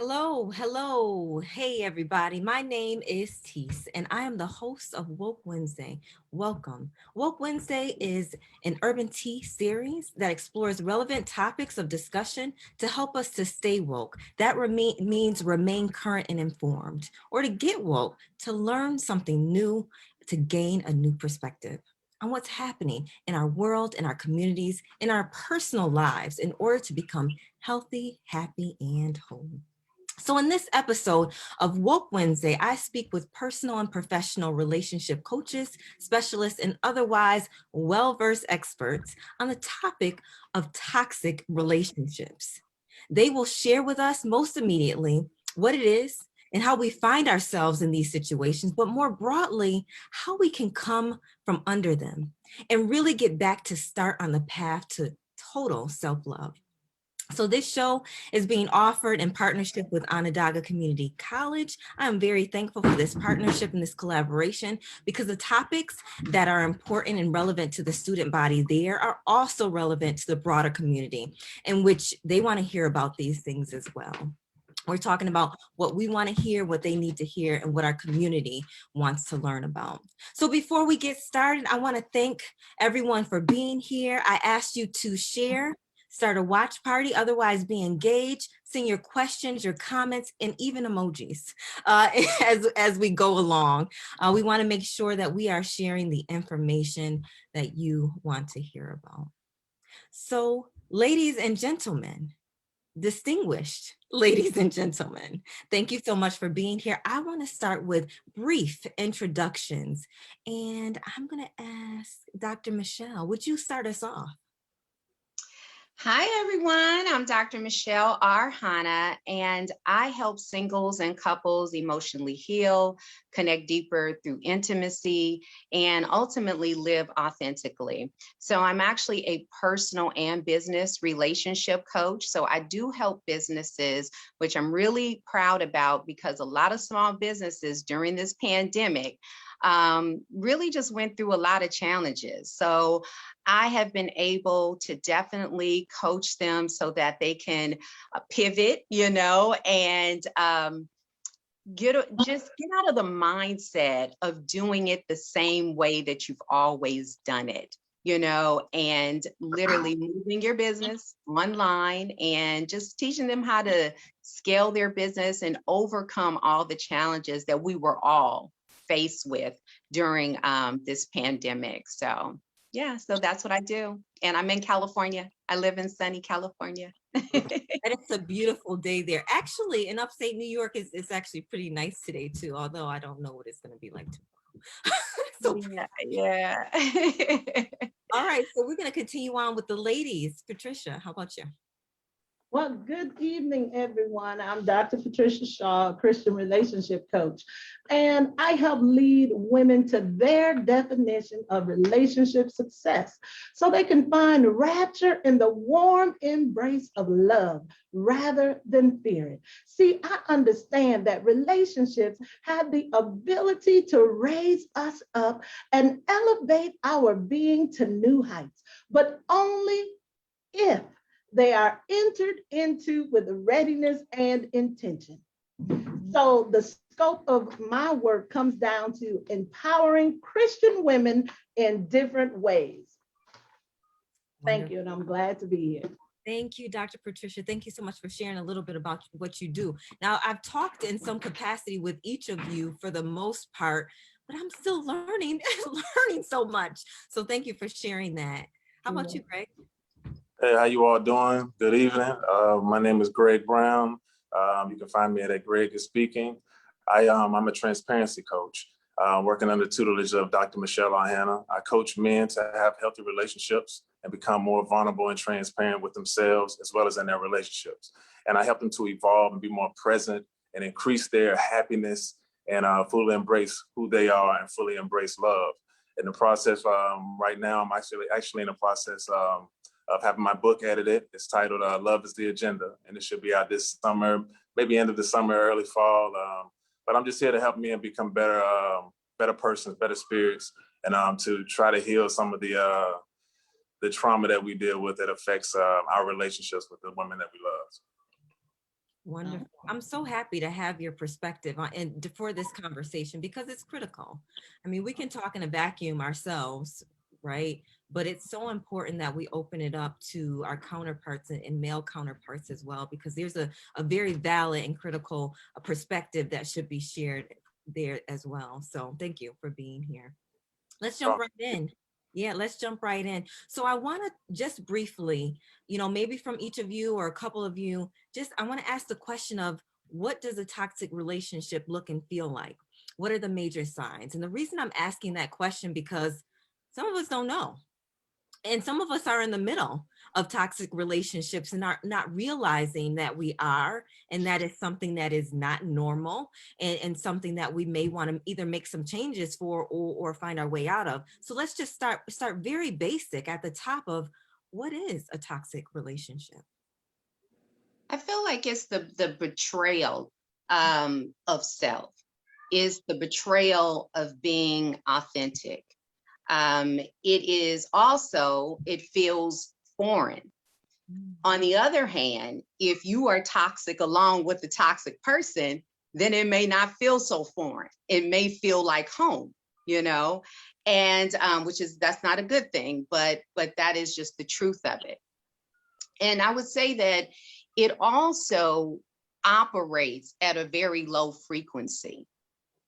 Hello, hello. Hey, everybody. My name is Teese, and I am the host of Woke Wednesday. Welcome. Woke Wednesday is an UrbanT series that explores relevant topics of discussion to help us to stay woke. That means remain current and informed, or to get woke, to learn something new, to gain a new perspective on what's happening in our world, in our communities, in our personal lives in order to become healthy, happy, and whole. So in this episode of Woke Wednesday, I speak with personal and professional relationship coaches, specialists, and otherwise well-versed experts on the topic of toxic relationships. They will share with us most immediately what it is and how we find ourselves in these situations, but more broadly, how we can come from under them and really get back to start on the path to total self-love. So this show is being offered in partnership with Onondaga Community College. I'm very thankful for this partnership and this collaboration because the topics that are important and relevant to the student body there are also relevant to the broader community in which they want to hear about these things as well. We're talking about what we want to hear, what they need to hear, and what our community wants to learn about. So before we get started, I want to thank everyone for being here. I asked you to share, start a watch party, otherwise be engaged, send your questions, your comments, and even emojis as we go along. We want to make sure that we are sharing the information that you want to hear about. So, ladies and gentlemen, distinguished ladies and gentlemen, thank you so much for being here. I want to start with brief introductions, and I'm going to ask Dr. Michelle, would you start us off? Hi, everyone. I'm Dr. Michelle R. Hanna, and I help singles and couples emotionally heal, connect deeper through intimacy, and ultimately live authentically. So I'm actually a personal and business relationship coach. So I do help businesses, which I'm really proud about because a lot of small businesses during this pandemic really just went through a lot of challenges. So I have been able to definitely coach them so that they can pivot, and just get out of the mindset of doing it the same way that you've always done it, and literally moving your business online and just teaching them how to scale their business and overcome all the challenges that we were all faced with during this pandemic. So yeah, so that's what I do. And I'm in California. I live in sunny California. And it's a beautiful day there. Actually, in upstate New York, it's actually pretty nice today too, although I don't know what it's going to be like tomorrow. So, yeah. all right, so we're going to continue on with the ladies. Patricia, how about you? Well, good evening, everyone. I'm Dr. Patricia Shaw, Christian relationship coach, and I help lead women to their definition of relationship success so they can find rapture in the warm embrace of love rather than fear it. See, I understand that relationships have the ability to raise us up and elevate our being to new heights, but only if they are entered into with readiness and intention. So the scope of my work comes down to empowering Christian women in different ways. Thank you, and I'm glad to be here. Thank you, Dr. Patricia. Thank you so much for sharing a little bit about what you do. Now, I've talked in some capacity with each of you for the most part, but I'm still learning, learning so much. So thank you for sharing that. How about you, Greg? Hey, how you all doing? Good evening. My name is Greg Brown. You can find me at Greg is Speaking. I'm a transparency coach, working under the tutelage of Dr. Michelle Hanna. I coach men to have healthy relationships and become more vulnerable and transparent with themselves as well as in their relationships. And I help them to evolve and be more present and increase their happiness and fully embrace who they are and fully embrace love. In the process, right now, I'm actually in the process of having my book edited. It's titled Love is the Agenda, and it should be out this summer, maybe end of the summer, early fall. But I'm just here to help me and become better persons, better spirits, and to try to heal some of the trauma that we deal with that affects our relationships with the women that we love. Wonderful. I'm so happy to have your perspective on and for this conversation because it's critical. I mean, we can talk in a vacuum ourselves, right? But it's so important that we open it up to our counterparts and male counterparts as well, because there's a very valid and critical perspective that should be shared there as well. So thank you for being here. Let's jump right in. Yeah, let's jump right in. So I want to just briefly, maybe from each of you or a couple of you, just I want to ask the question of what does a toxic relationship look and feel like? What are the major signs? And the reason I'm asking that question because some of us don't know, and some of us are in the middle of toxic relationships and are not realizing that we are, and that is something that is not normal, and something that we may want to either make some changes for or find our way out of. So let's just start very basic at the top of what is a toxic relationship. I feel like it's the betrayal of self, is the betrayal of being authentic. It is also, it feels foreign. On the other hand, if you are toxic along with the toxic person, then it may not feel so foreign. It may feel like home, you know, and that's not a good thing, but that is just the truth of it. And I would say that it also operates at a very low frequency.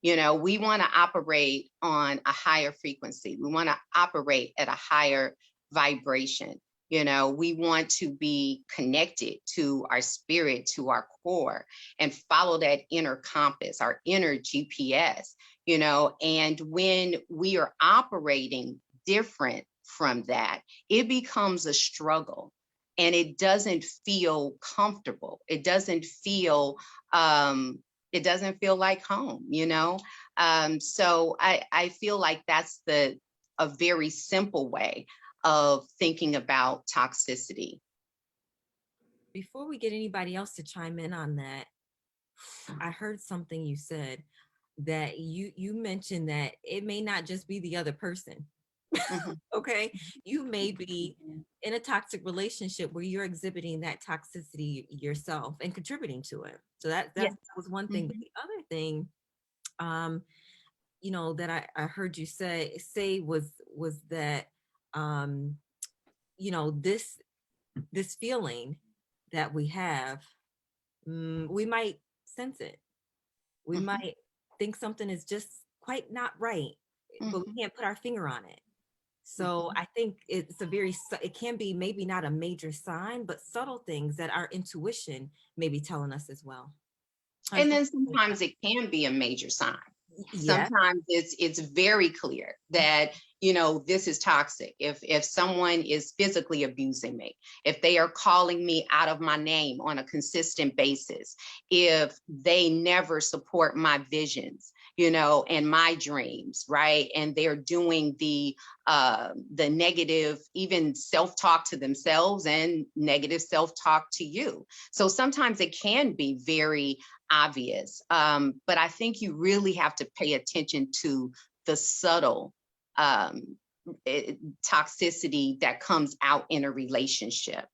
You know, we want to operate on a higher frequency. We want to operate at a higher vibration. You know, we want to be connected to our spirit, to our core, and follow that inner compass, our inner GPS, you know. And when we are operating different from that, it becomes a struggle, and it doesn't feel comfortable. It doesn't feel like home, you know? So I feel like that's a very simple way of thinking about toxicity. Before we get anybody else to chime in on that, I heard something you said, that you mentioned that it may not just be the other person. Mhm. Okay, you may be in a toxic relationship where you're exhibiting that toxicity yourself and contributing to it. So that Yes. was one thing. But Mhm. the other thing, that I heard you say was that, um, this feeling that we have, we might sense it. We Mhm. might think something is just quite not right, but we Mhm. can't put our finger on it. So Mhm. I think it can be maybe not a major sign, but subtle things that our intuition may be telling us as well. I just And want then to say that. sometimes it can be a major sign. Yeah. Sometimes it's very clear that, you know, this is toxic. If someone is physically abusing me, if they are calling me out of my name on a consistent basis, if they never support my visions, you know, and my dreams, right, and they're doing the negative, even self-talk to themselves and negative self-talk to you. So sometimes it can be very obvious. But I think you really have to pay attention to the subtle um, toxicity that comes out in a relationship,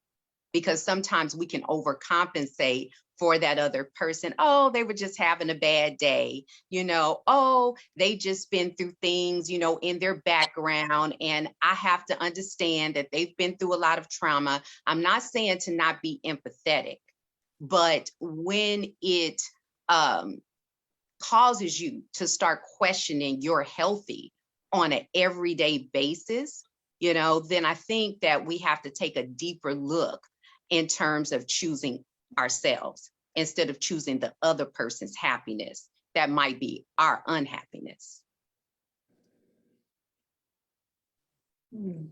because sometimes we can overcompensate for that other person. Oh, they were just having a bad day. You know, oh, they just been through things, you know, in their background. And I have to understand that they've been through a lot of trauma. I'm not saying to not be empathetic, but when it um, causes you to start questioning your healthy on an everyday basis, you know, then I think that we have to take a deeper look in terms of choosing ourselves instead of choosing the other person's happiness that might be our unhappiness. Hmm.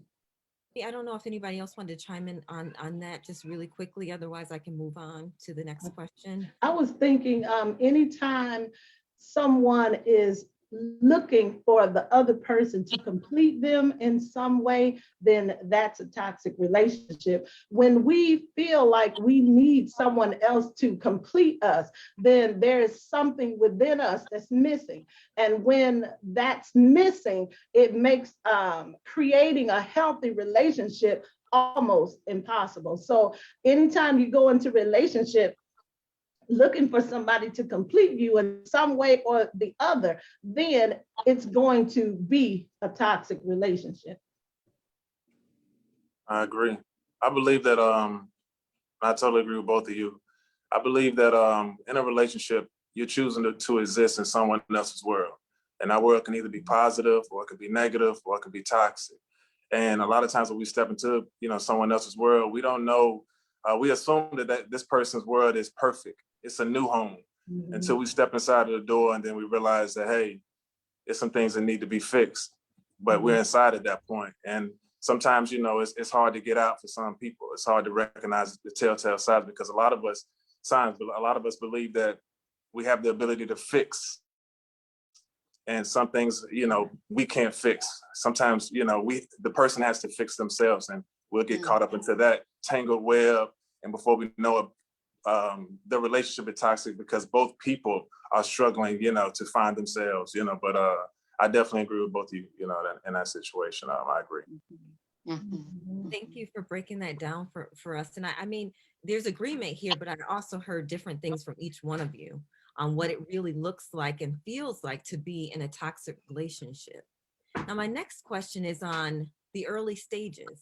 I don't know if anybody else wanted to chime in on that just really quickly. Otherwise, I can move on to the next question. I was thinking, anytime someone is looking for the other person to complete them in some way, then that's a toxic relationship. When we feel like we need someone else to complete us, then there is something within us that's missing. And when that's missing, it makes creating a healthy relationship almost impossible. So anytime you go into relationship looking for somebody to complete you in some way or the other, then it's going to be a toxic relationship. I agree. I believe that I totally agree with both of you. I believe that in a relationship, you're choosing to exist in someone else's world. And that world can either be positive or it could be negative or it could be toxic. And a lot of times when we step into, someone else's world, we don't know, we assume that this person's world is perfect. It's a new home until we step inside of the door and then we realize that, hey, there's some things that need to be fixed, but we're inside at that point. And sometimes, it's hard to get out for some people. It's hard to recognize the telltale signs because a lot of us believe that we have the ability to fix. And some things, we can't fix. Sometimes, the person has to fix themselves and we'll get caught up into that tangled web. And before we know it, the relationship is toxic because both people are struggling, to find themselves, but I definitely agree with both of you, in that situation. I agree. Thank you for breaking that down for us. And I mean, there's agreement here, but I also heard different things from each one of you on what it really looks like and feels like to be in a toxic relationship. Now, my next question is on the early stages,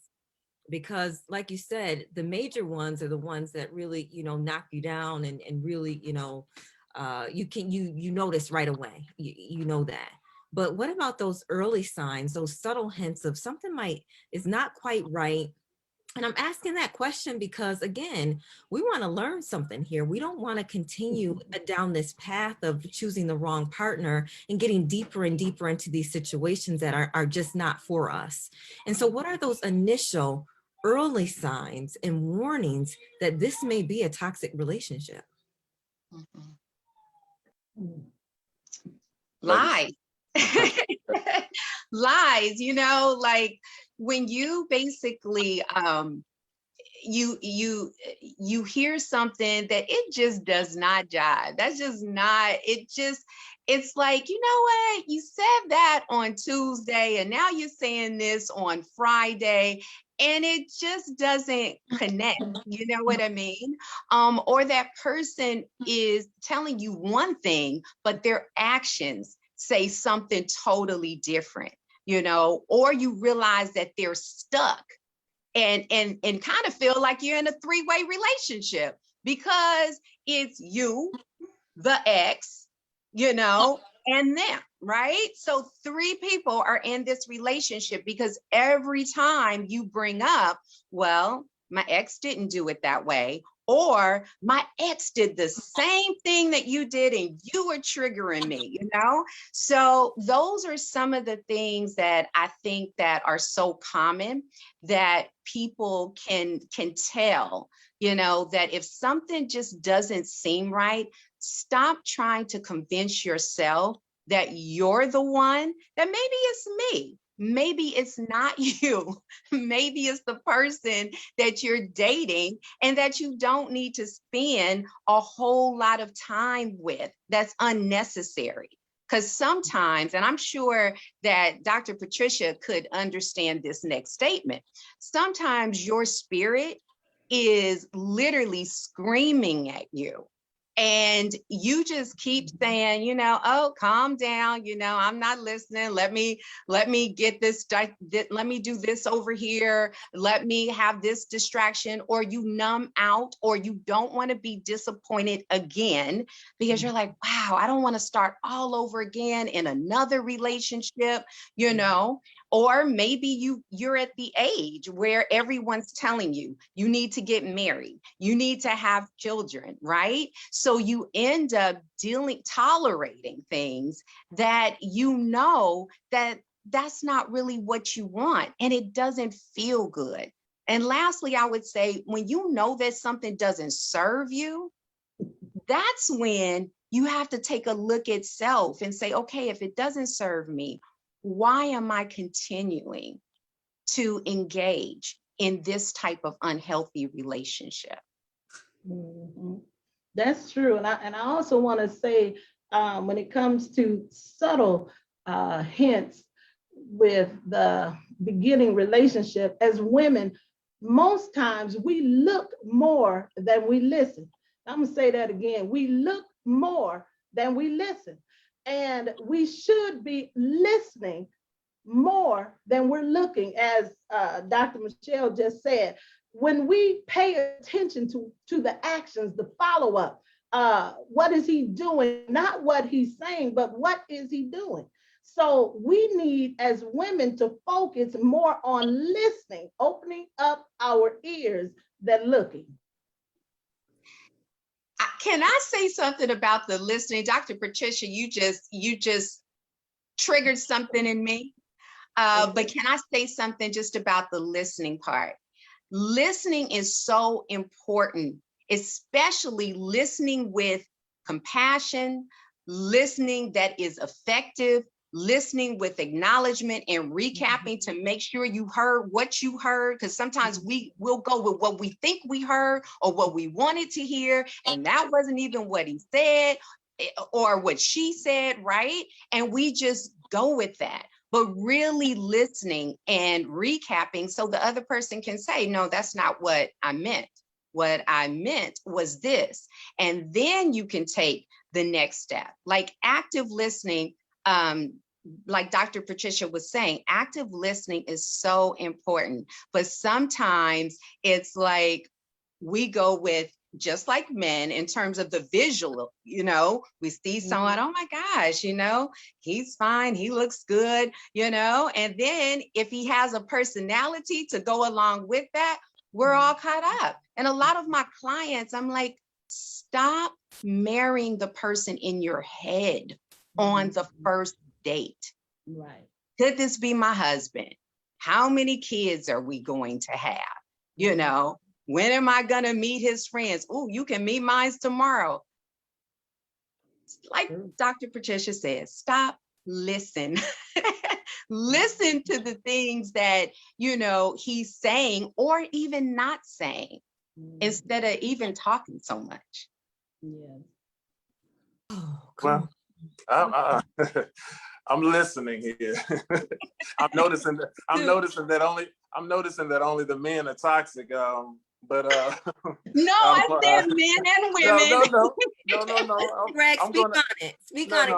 because like you said, the major ones are the ones that really, knock you down and really, you notice right away, you know that. But what about those early signs, those subtle hints of something is not quite right? And I'm asking that question because, again, we want to learn something here. We don't want to continue down this path of choosing the wrong partner and getting deeper and deeper into these situations that are just not for us. And so what are those initial early signs and warnings that this may be a toxic relationship? Lies. Lies, like when you basically you hear something that it just does not jive. That's just not, it's like, you know what, you said that on Tuesday and now you're saying this on Friday and it just doesn't connect. You know what I mean? Or that person is telling you one thing, but their actions say something totally different, or you realize that they're stuck and kind of feel like you're in a three-way relationship because it's you, the ex, and them, right? So three people are in this relationship because every time you bring up, well, my ex didn't do it that way, or my ex did the same thing that you did and you were triggering me, So those are some of the things that I think that are so common that people can tell, that if something just doesn't seem right, stop trying to convince yourself that you're the one, that maybe it's me. Maybe it's not you. Maybe it's the person that you're dating and that you don't need to spend a whole lot of time with. That's unnecessary. Because sometimes, and I'm sure that Dr. Patricia could understand this next statement, sometimes your spirit is literally screaming at you. And you just keep saying, oh, calm down, I'm not listening. Let me get this, let me do this over here. Let me have this distraction, or you numb out, or you don't want to be disappointed again because you're like, wow, I don't want to start all over again in another relationship, Or maybe you're at the age where everyone's telling you need to get married, you need to have children, right? So you end up tolerating things that that's not really what you want, and it doesn't feel good. And lastly, I would say when you know that something doesn't serve you, that's when you have to take a look at self and say, okay, if it doesn't serve me, why am I continuing to engage in this type of unhealthy relationship? Mm-hmm. That's true. And I also want to say, when it comes to subtle hints with the beginning relationship, as women, most times we look more than we listen. I'm going to say that again. We look more than we listen. And we should be listening more than we're looking, as Dr. Michelle just said. When we pay attention to the actions, the follow up, what is he doing? Not what he's saying, but what is he doing? So we need, as women, to focus more on listening, opening up our ears than looking. Can I say something about the listening? Dr. Patricia, you just triggered something in me. But can I say something just about the listening part? Listening is so important, especially listening with compassion, listening that is effective, listening with acknowledgement and recapping to make sure you heard what you heard. Because sometimes we will go with what we think we heard or what we wanted to hear, and that wasn't even what he said or what she said, right? And we just go with that. But really listening and recapping so the other person can say, no, that's not what I meant. What I meant was this. And then you can take the next step. Like active listening, like Dr. Patricia was saying, active listening is so important. But sometimes it's like we go with, just like men, in terms of the visual, we see someone, oh my gosh, he's fine, he looks good, and then if he has a personality to go along with that, we're all caught up. And a lot of my clients, I'm like, stop marrying the person in your head on the first date. Right. Could this be my husband? How many kids are we going to have? When am I going to meet his friends? Oh, you can meet mine tomorrow. Like Dr. Patricia says, stop, listen. Listen to the things that, he's saying or even not saying, instead of even talking so much. Yeah. Oh, well, I'm listening here. I'm noticing that only the men are toxic. But no, I said men and women. No. Greg, speak on it. Speak on it.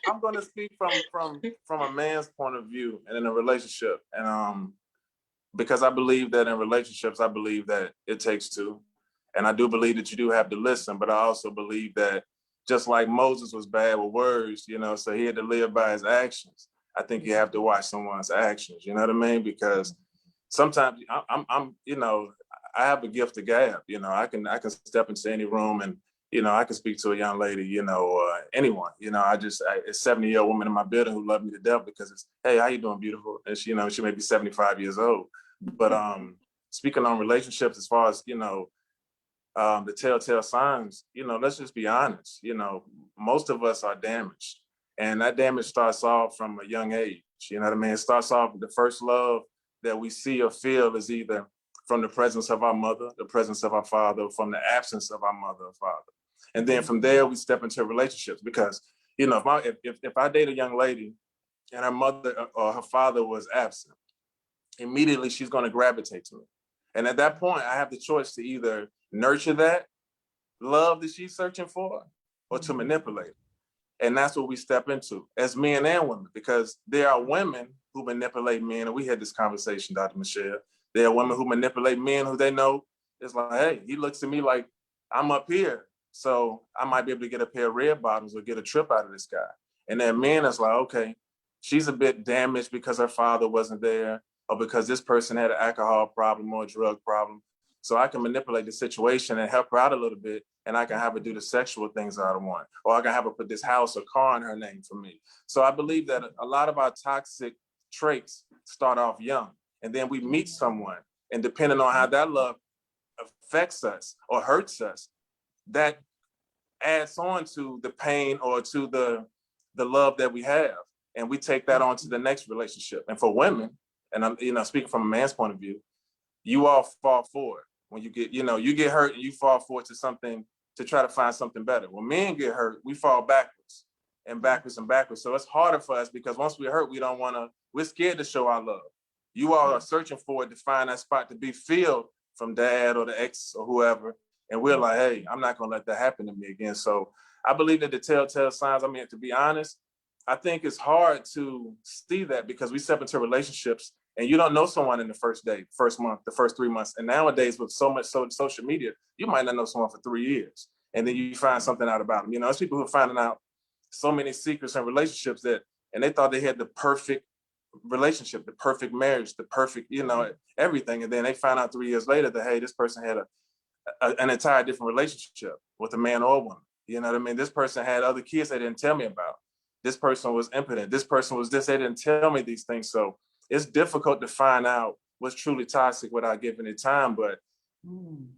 I'm gonna speak from a man's point of view and in a relationship, and because I believe that in relationships, I believe that it takes two, and I do believe that you do have to listen, but I also believe that just like Moses was bad with words, so he had to live by his actions. I think you have to watch someone's actions. You know what I mean? Because sometimes I'm I have a gift of gab. I can step into any room and I can speak to a young lady, anyone. A 70-year-old woman in my building who loved me to death because it's, hey, how you doing, beautiful? And she may be 75 years old. But speaking on relationships, as far as the telltale signs, let's just be honest. Most of us are damaged, and that damage starts off from a young age. You know what I mean? It starts off with the first love that we see or feel is either from the presence of our mother, the presence of our father, from the absence of our mother or father. And then from there, we step into relationships because, if I date a young lady and her mother or her father was absent, immediately she's going to gravitate to me. And at that point, I have the choice to either nurture that love that she's searching for or to manipulate it. And that's what we step into as men and women, because there are women who manipulate men. And we had this conversation, Dr. Michelle. There are women who manipulate men who they know it's like, hey, he looks at me like I'm up here. So I might be able to get a pair of red bottoms or get a trip out of this guy. And then men is like, okay, she's a bit damaged because her father wasn't there or because this person had an alcohol problem or a drug problem. So I can manipulate the situation and help her out a little bit, and I can have her do the sexual things I don't want, or I can have her put this house or car in her name for me. So I believe that a lot of our toxic traits start off young, and then we meet someone, and depending on how that love affects us or hurts us, that adds on to the pain or to the love that we have, and we take that on to the next relationship. And for women, and I'm speaking from a man's point of view, you all fall for it. When you get hurt and you fall forward to something to try to find something better. When men get hurt, we fall backwards and backwards and backwards. So it's harder for us because once we're hurt, we're scared to show our love. You all are searching for it to find that spot to be filled from dad or the ex or whoever. And we're like, hey, I'm not going to let that happen to me again. So I believe that the telltale signs, I mean, to be honest, I think it's hard to see that because we step into relationships and you don't know someone in the first day, first month, the first 3 months. And nowadays with so much social media, you might not know someone for 3 years. And then you find something out about them. You know, there's people who are finding out so many secrets and relationships and they thought they had the perfect relationship, the perfect marriage, the perfect, you know, everything. And then they find out 3 years later that, hey, this person had an entire different relationship with a man or a woman. You know what I mean? This person had other kids they didn't tell me about. This person was impotent. This person was this. They didn't tell me these things. So it's difficult to find out what's truly toxic without giving it time. But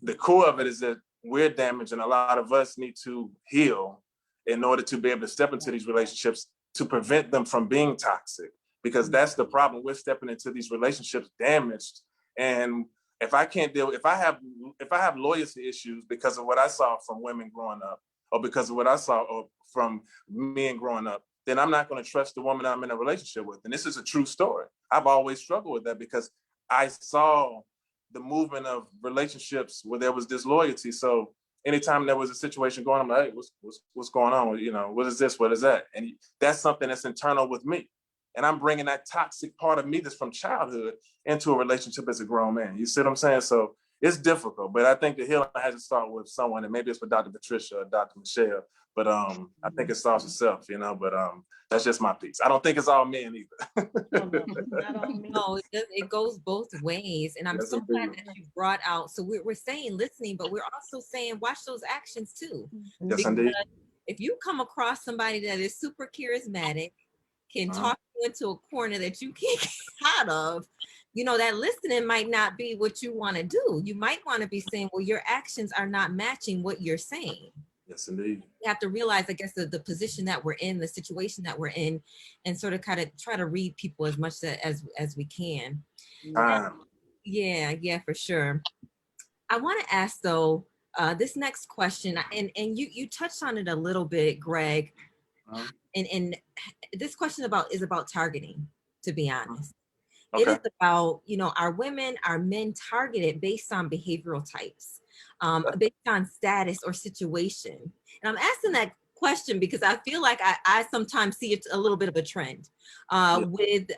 the core of it is that we're damaged and a lot of us need to heal in order to be able to step into these relationships to prevent them from being toxic. Because that's the problem. We're stepping into these relationships damaged. And if I can't deal, if I have loyalty issues because of what I saw from women growing up, or because of what I saw from men growing up, then I'm not going to trust the woman I'm in a relationship with. And this is a true story. I've always struggled with that because I saw the movement of relationships where there was disloyalty. So anytime there was a situation going on, I'm like, hey, what's going on? You know, what is this? What is that? And that's something that's internal with me. And I'm bringing that toxic part of me that's from childhood into a relationship as a grown man. You see what I'm saying? So it's difficult, but I think the healing has to start with someone, and maybe it's with Dr. Patricia or Dr. Michelle, but I think it starts with self, you know, but that's just my piece. I don't think it's all men either. No, it goes both ways. And I'm so glad that you brought out, so we're saying listening, but we're also saying watch those actions too. Yes, because indeed. if you come across somebody that is super charismatic, can talk you into a corner that you can't get out of, you know, that listening might not be what you want to do. You might want to be saying, well, your actions are not matching what you're saying. Yes, indeed. We have to realize, I guess, the position that we're in, the situation that we're in, and sort of kind of try to read people as much as we can. Yeah, for sure. I want to ask though, this next question, and you touched on it a little bit, Greg. And this question is about targeting, to be honest. It is about, you know, are men targeted based on behavioral types, based on status or situation? And I'm asking that question because I feel like I sometimes see it a little bit of a trend with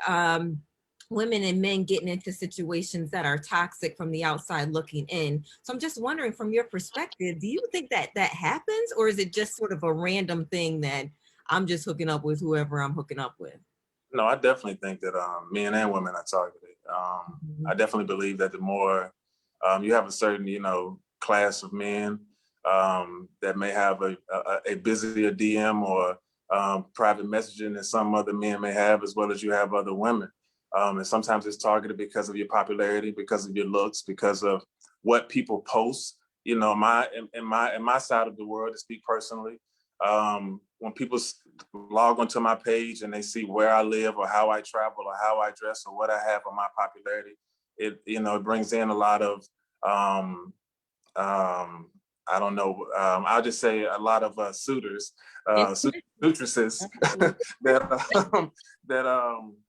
women and men getting into situations that are toxic from the outside looking in. So I'm just wondering, from your perspective, do you think that happens, or is it just sort of a random thing that I'm just hooking up with whoever I'm hooking up with? No, I definitely think that men and women are targeted. I definitely believe that the more you have a certain, you know, class of men that may have a busier DM or private messaging than some other men may have, as well as you have other women. And sometimes it's targeted because of your popularity, because of your looks, because of what people post. You know, in my side of the world, to speak personally, when people log onto my page and they see where I live or how I travel or how I dress or what I have on my popularity, it brings in a lot of I don't know, I'll just say a lot of suitors, suitresses that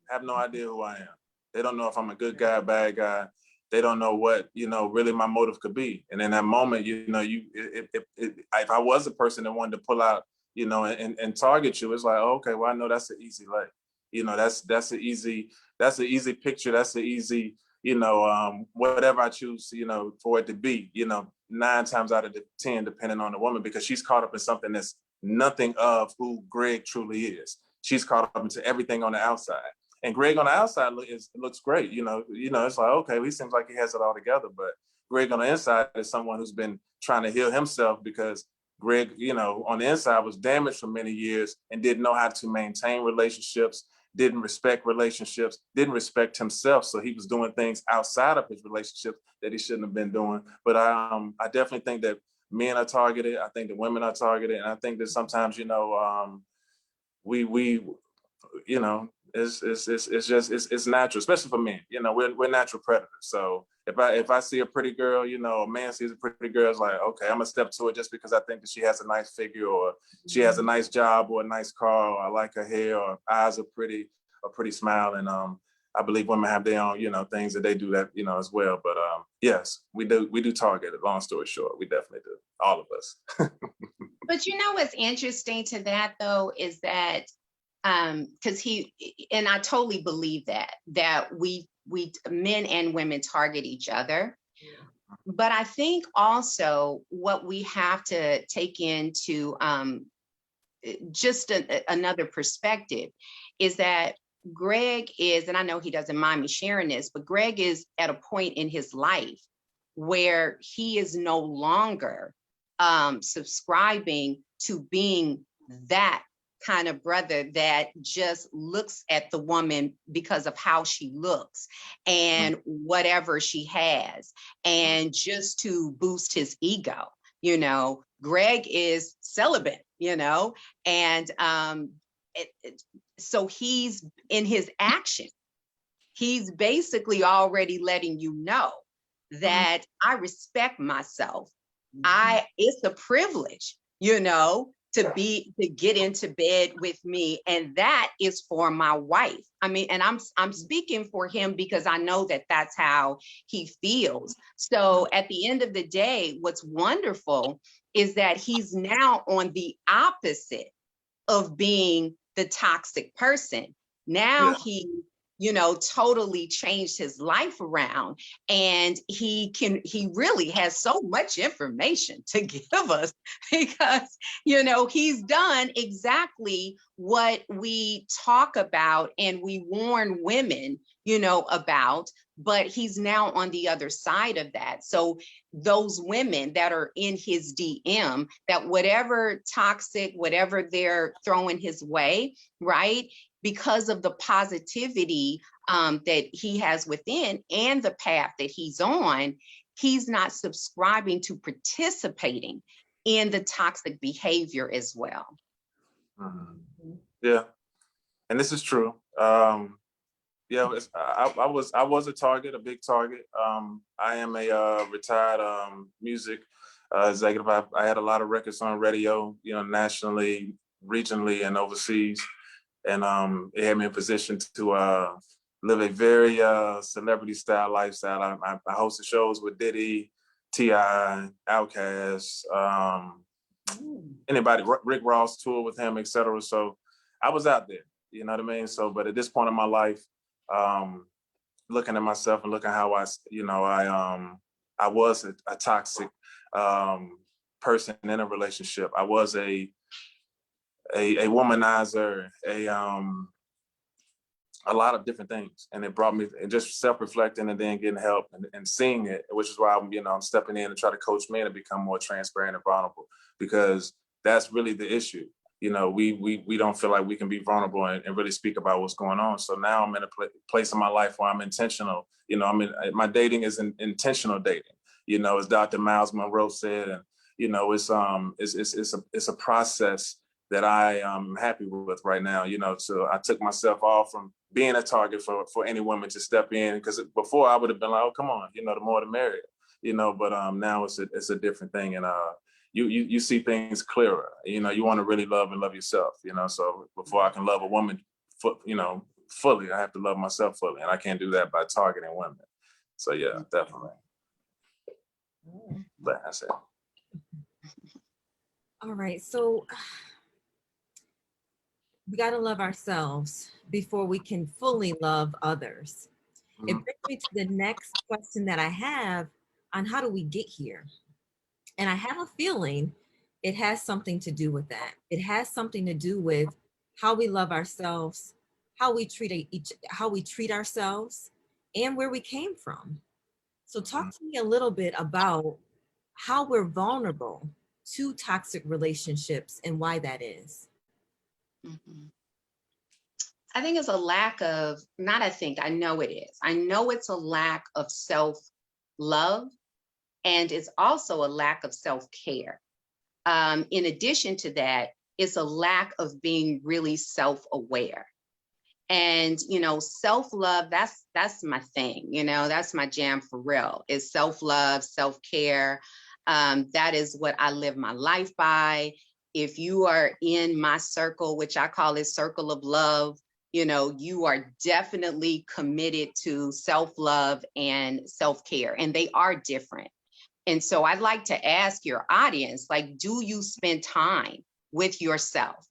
have no idea who I am. They don't know if I'm a good guy, bad guy. They don't know what, really my motive could be. And in that moment, if I was a person that wanted to pull out, and target you, it's like, oh, okay, well, I know that's an easy lay. That's an easy picture. That's an easy, whatever I choose, for it to be, 9 times out of the 10, depending on the woman, because she's caught up in something that's nothing of who Greg truly is. She's caught up into everything on the outside. And Greg on the outside looks great. It's like, okay, he seems like he has it all together. But Greg on the inside is someone who's been trying to heal himself, because Greg, on the inside was damaged for many years and didn't know how to maintain relationships, didn't respect relationships, didn't respect himself. So he was doing things outside of his relationship that he shouldn't have been doing. But I definitely think that men are targeted. I think that women are targeted. And I think that sometimes, it's natural, especially for men. We're natural predators. So if I see a pretty girl, a man sees a pretty girl, it's like, okay, I'm gonna step to it just because I think that she has a nice figure, or she has a nice job, or a nice car, or I like her hair, or eyes are pretty, or pretty smile. And I believe women have their own, things that they do that, as well. But yes, we do target it. Long story short, we definitely do. All of us. But what's interesting to that though is that because and I totally believe that we men and women target each other. But I think also what we have to take into just another perspective is that Greg is, and I know he doesn't mind me sharing this, but Greg is at a point in his life where he is no longer subscribing to being that kind of brother that just looks at the woman because of how she looks and whatever she has, and just to boost his ego. Greg is celibate, and so he's in his action. He's basically already letting you know that I respect myself. It's a privilege, to get into bed with me, and that is for my wife. I mean, and I'm speaking for him because I know that that's how he feels. So at the end of the day, what's wonderful is that he's now on the opposite of being the toxic person. Now he totally changed his life around, and he really has so much information to give us because he's done exactly what we talk about and we warn women about, but he's now on the other side of that. So those women that are in his DM, that whatever toxic, whatever they're throwing his way, right, because of the positivity that he has within and the path that he's on, he's not subscribing to participating in the toxic behavior as well. Yeah, and this is true. Yeah, I was a target, a big target. I am a retired music executive. I had a lot of records on radio, nationally, regionally, and overseas. And it had me in position to live a very celebrity style lifestyle. I hosted shows with Diddy, T.I., Outkast, anybody, Rick Ross toured with him, etc. So I was out there, you know what I mean? So, but at this point in my life, looking at myself and looking how I was a toxic person in a relationship. I was a womanizer, a lot of different things, and it brought me and just self-reflecting and then getting help and seeing it, which is why I'm stepping in and try to coach men to become more transparent and vulnerable, because that's really the issue. We don't feel like we can be vulnerable and really speak about what's going on. So now I'm in a place in my life where I'm intentional. My dating is intentional dating. As Dr. Miles Monroe said, and it's a process that I am happy with right now. So I took myself off from being a target for any woman to step in, because before I would have been like, oh, come on, the more the merrier. But now it's a different thing, and you see things clearer. You want to really love and love yourself. So before I can love a woman, fully, I have to love myself fully, and I can't do that by targeting women. So yeah, definitely. But that's it. All right, so we got to love ourselves before we can fully love others. It brings me to the next question that I have on how do we get here? And I have a feeling it has something to do with that. It has something to do with how we love ourselves, how we treat ourselves, and where we came from. So talk to me a little bit about how we're vulnerable to toxic relationships and why that is. I think it's a lack of, I know it is. I know it's a lack of self-love, and it's also a lack of self-care. In addition to that, it's a lack of being really self-aware. And, self-love, that's my thing, that's my jam for real, is self-love, self-care. That is what I live my life by. If you are in my circle, which I call it circle of love, you are definitely committed to self-love and self-care, and they are different. And so I'd like to ask your audience, like, do you spend time with yourself?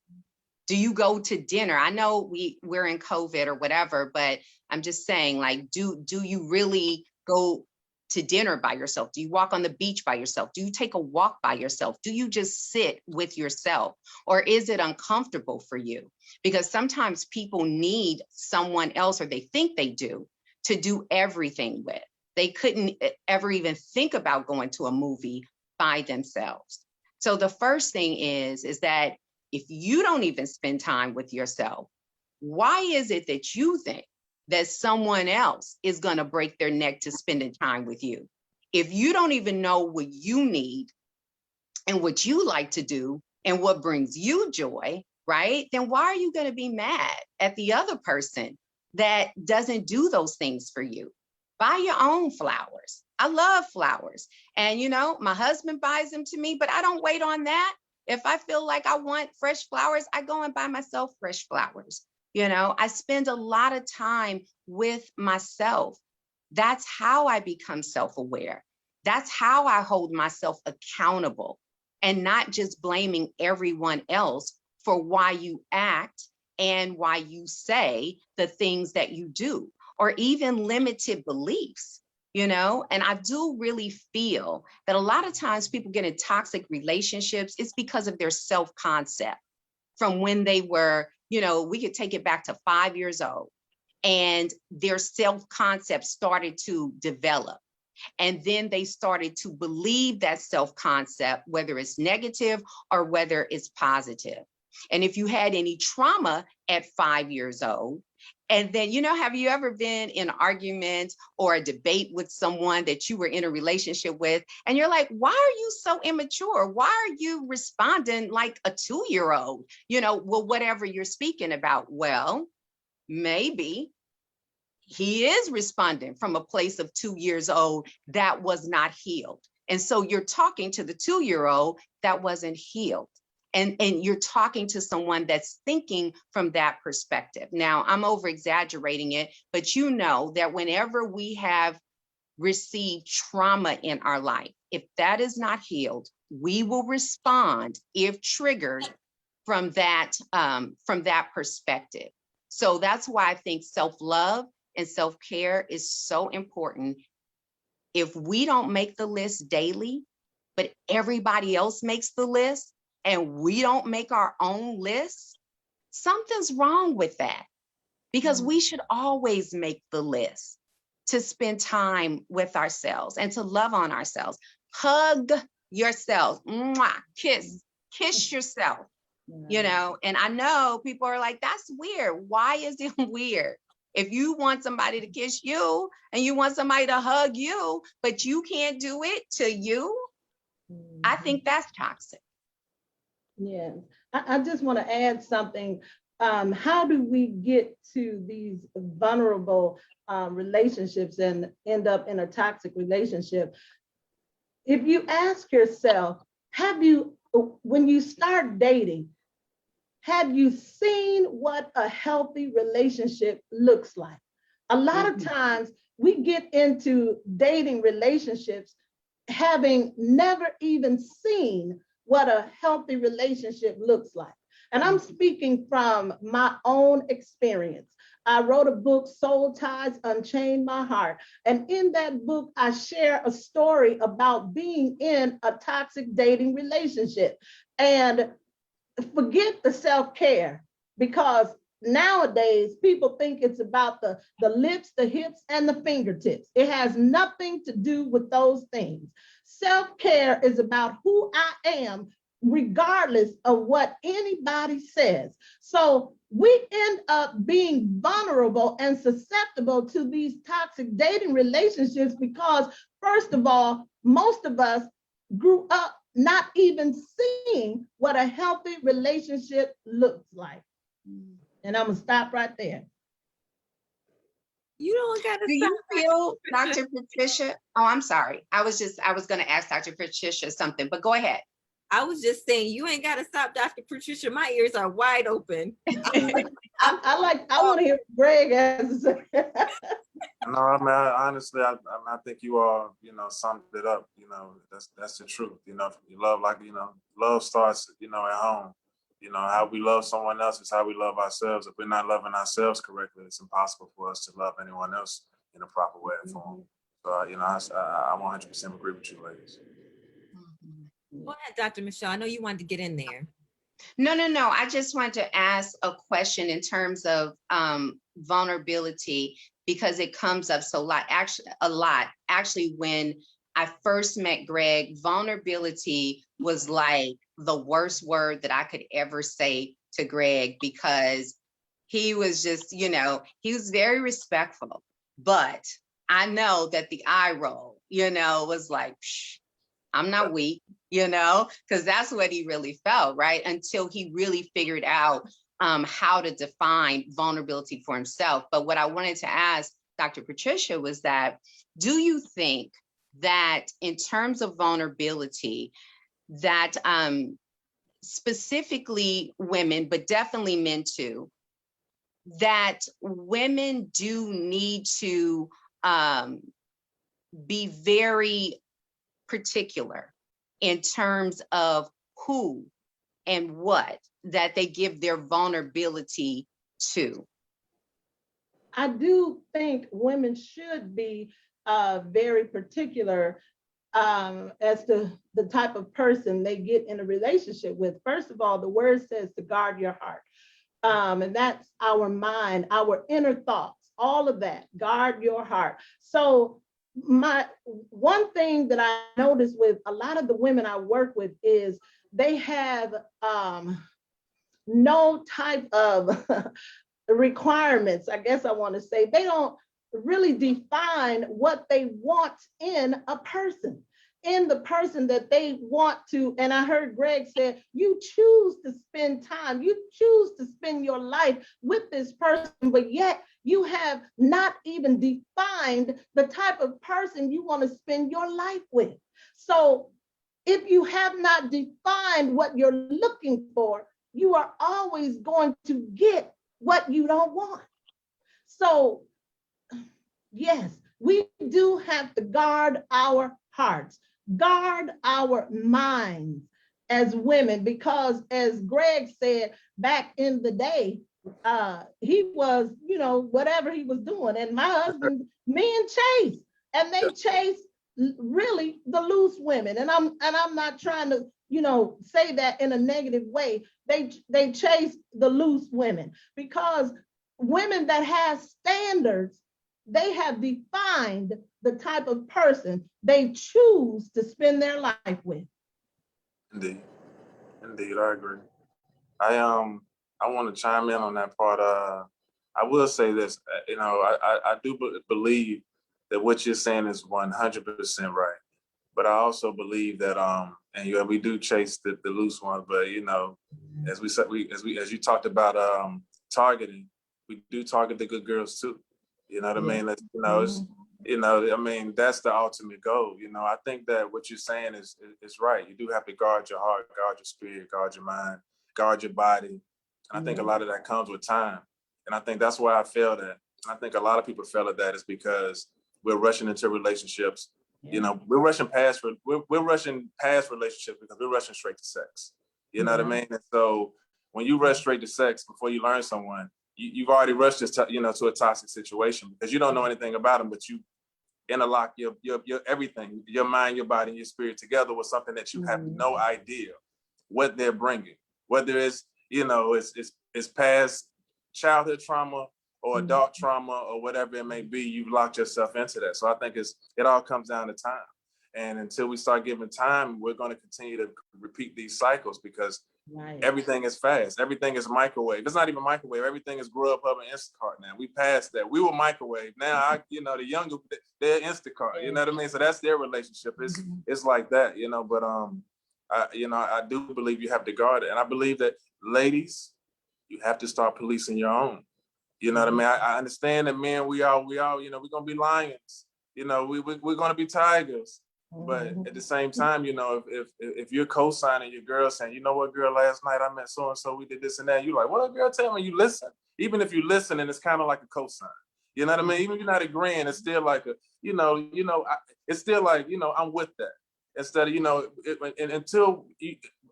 Do you go to dinner? I know we're in COVID or whatever, but I'm just saying, like, do you really go to dinner by yourself? Do you walk on the beach by yourself? Do you take a walk by yourself? Do you just sit with yourself? Or is it uncomfortable for you? Because sometimes people need someone else, or they think they do, to do everything with. They couldn't ever even think about going to a movie by themselves. So the first thing is that if you don't even spend time with yourself, why is it that you think that someone else is going to break their neck to spending time with you? If you don't even know what you need and what you like to do and what brings you joy, right? Then why are you going to be mad at the other person that doesn't do those things for you? Buy your own flowers. I love flowers. And, my husband buys them to me, but I don't wait on that. If I feel like I want fresh flowers, I go and buy myself fresh flowers. I spend a lot of time with myself. That's how I become self-aware. That's how I hold myself accountable, and not just blaming everyone else for why you act and why you say the things that you do, or even limited beliefs. And I do really feel that a lot of times people get in toxic relationships, it's because of their self-concept from when they were, we could take it back to 5 years old, and their self-concept started to develop. And then they started to believe that self-concept, whether it's negative or whether it's positive. And if you had any trauma at 5 years old, and then, have you ever been in an argument or a debate with someone that you were in a relationship with, and you're like, why are you so immature? Why are you responding like a 2-year-old? Well, whatever you're speaking about. Well, maybe he is responding from a place of 2 years old that was not healed. And so you're talking to the 2-year-old that wasn't healed. And you're talking to someone that's thinking from that perspective. Now, I'm over exaggerating it, but that whenever we have received trauma in our life, if that is not healed, we will respond, if triggered, from that perspective. So that's why I think self-love and self-care is so important. If we don't make the list daily, but everybody else makes the list, and we don't make our own list, something's wrong with that. Because we should always make the list to spend time with ourselves and to love on ourselves. Hug yourself. Mwah, kiss yourself. And I know people are like, that's weird. Why is it weird? If you want somebody to kiss you and you want somebody to hug you, but you can't do it to you, I think that's toxic. Yeah, I just want to add something. How do we get to these vulnerable relationships and end up in a toxic relationship? If you ask yourself, when you start dating, have you seen what a healthy relationship looks like? A lot of times we get into dating relationships having never even seen what a healthy relationship looks like. And I'm speaking from my own experience. I wrote a book, Soul Ties Unchained My Heart. And in that book, I share a story about being in a toxic dating relationship. And forget the self-care, because nowadays people think it's about the lips, the hips, and the fingertips. It has nothing to do with those things. Self-care is about who I am, regardless of what anybody says. So we end up being vulnerable and susceptible to these toxic dating relationships because, first of all, most of us grew up not even seeing what a healthy relationship looks like. And I'm gonna stop right there. You don't got to. Do you feel, Dr. Patricia? Oh, I'm sorry. I was going to ask Dr. Patricia something, but go ahead. I was just saying, you ain't got to stop, Dr. Patricia. My ears are wide open. I want to hear what Greg has to say. No, I mean, honestly, I think you all, summed it up. That's the truth. You love, like, love starts, at home. How we love someone else is how we love ourselves. If we're not loving ourselves correctly, it's impossible for us to love anyone else in a proper way and form. So, I 100% agree with you, ladies. Go ahead, Dr. Michelle. I know you wanted to get in there. No. I just wanted to ask a question in terms of vulnerability, because it comes up a lot. Actually, when I first met Greg, vulnerability was like the worst word that I could ever say to Greg, because he was just, he was very respectful. But I know that the eye roll, was like, psh, I'm not weak, because that's what he really felt, right? Until he really figured out how to define vulnerability for himself. But what I wanted to ask Dr. Patricia was that, do you think that in terms of vulnerability, that specifically women, but definitely men too, that women do need to be very particular in terms of who and what that they give their vulnerability to? I do think women should be very particular as to the type of person they get in a relationship with. First of all, the word says to guard your heart. And that's our mind, our inner thoughts, all of that. Guard your heart. So my one thing that I noticed with a lot of the women I work with is they have no type of requirements, I guess I want to say. They don't really define what they want in a person, in the person that they want to. And I heard Greg say, you choose to spend time, you choose to spend your life with this person, but yet you have not even defined the type of person you want to spend your life with. So if you have not defined what you're looking for, you are always going to get what you don't want. So yes, we do have to guard our hearts, guard our minds as women, because as Greg said, back in the day, he was, whatever he was doing. And my husband, men chase, and they chase really the loose women. And I'm not trying to, say that in a negative way. They chase the loose women, because women that have standards, they have defined the type of person they choose to spend their life with. Indeed, I agree. I want to chime in on that part. I will say this, I do believe that what you're saying is 100% right. But I also believe that, and we do chase the loose ones. But as we said, as you talked about targeting, we do target the good girls too. You know what I mean? That's the ultimate goal. I think that what you're saying is right. You do have to guard your heart, guard your spirit, guard your mind, guard your body. And I think a lot of that comes with time. And I think that's why I failed at. And I think a lot of people fail at that is because we're rushing into relationships. We're rushing past relationships because we're rushing straight to sex. You know what I mean? And so when you rush straight to sex before you learn someone, you've already rushed to a toxic situation because you don't know anything about them, but you interlock your everything, your mind, your body, and your spirit together with something that you have no idea what they're bringing, whether it's it's past childhood trauma or adult trauma or whatever it may be. You've locked yourself into that. So I think it all comes down to time. And until we start giving time, we're going to continue to repeat these cycles because everything is fast. Everything is microwave. It's not even microwave. Everything is Grubhub and Instacart now. We passed that. We were microwave. Now, the younger, they're Instacart. You know what I mean? So that's their relationship. It's like that, but I do believe you have to guard it. And I believe that ladies, you have to start policing your own. You know what I mean? I understand that men, we all, we're going to be lions. We're going to be tigers. But at the same time, you know, if you're co-signing your girl saying, you know what, girl, last night I met so-and-so, we did this and that. You're like, what, girl, tell me. You listen. Even if you listen, and it's kind of like a co-sign. You know what I mean? Even if you're not agreeing, it's still like a, it's still like, I'm with that. Instead of,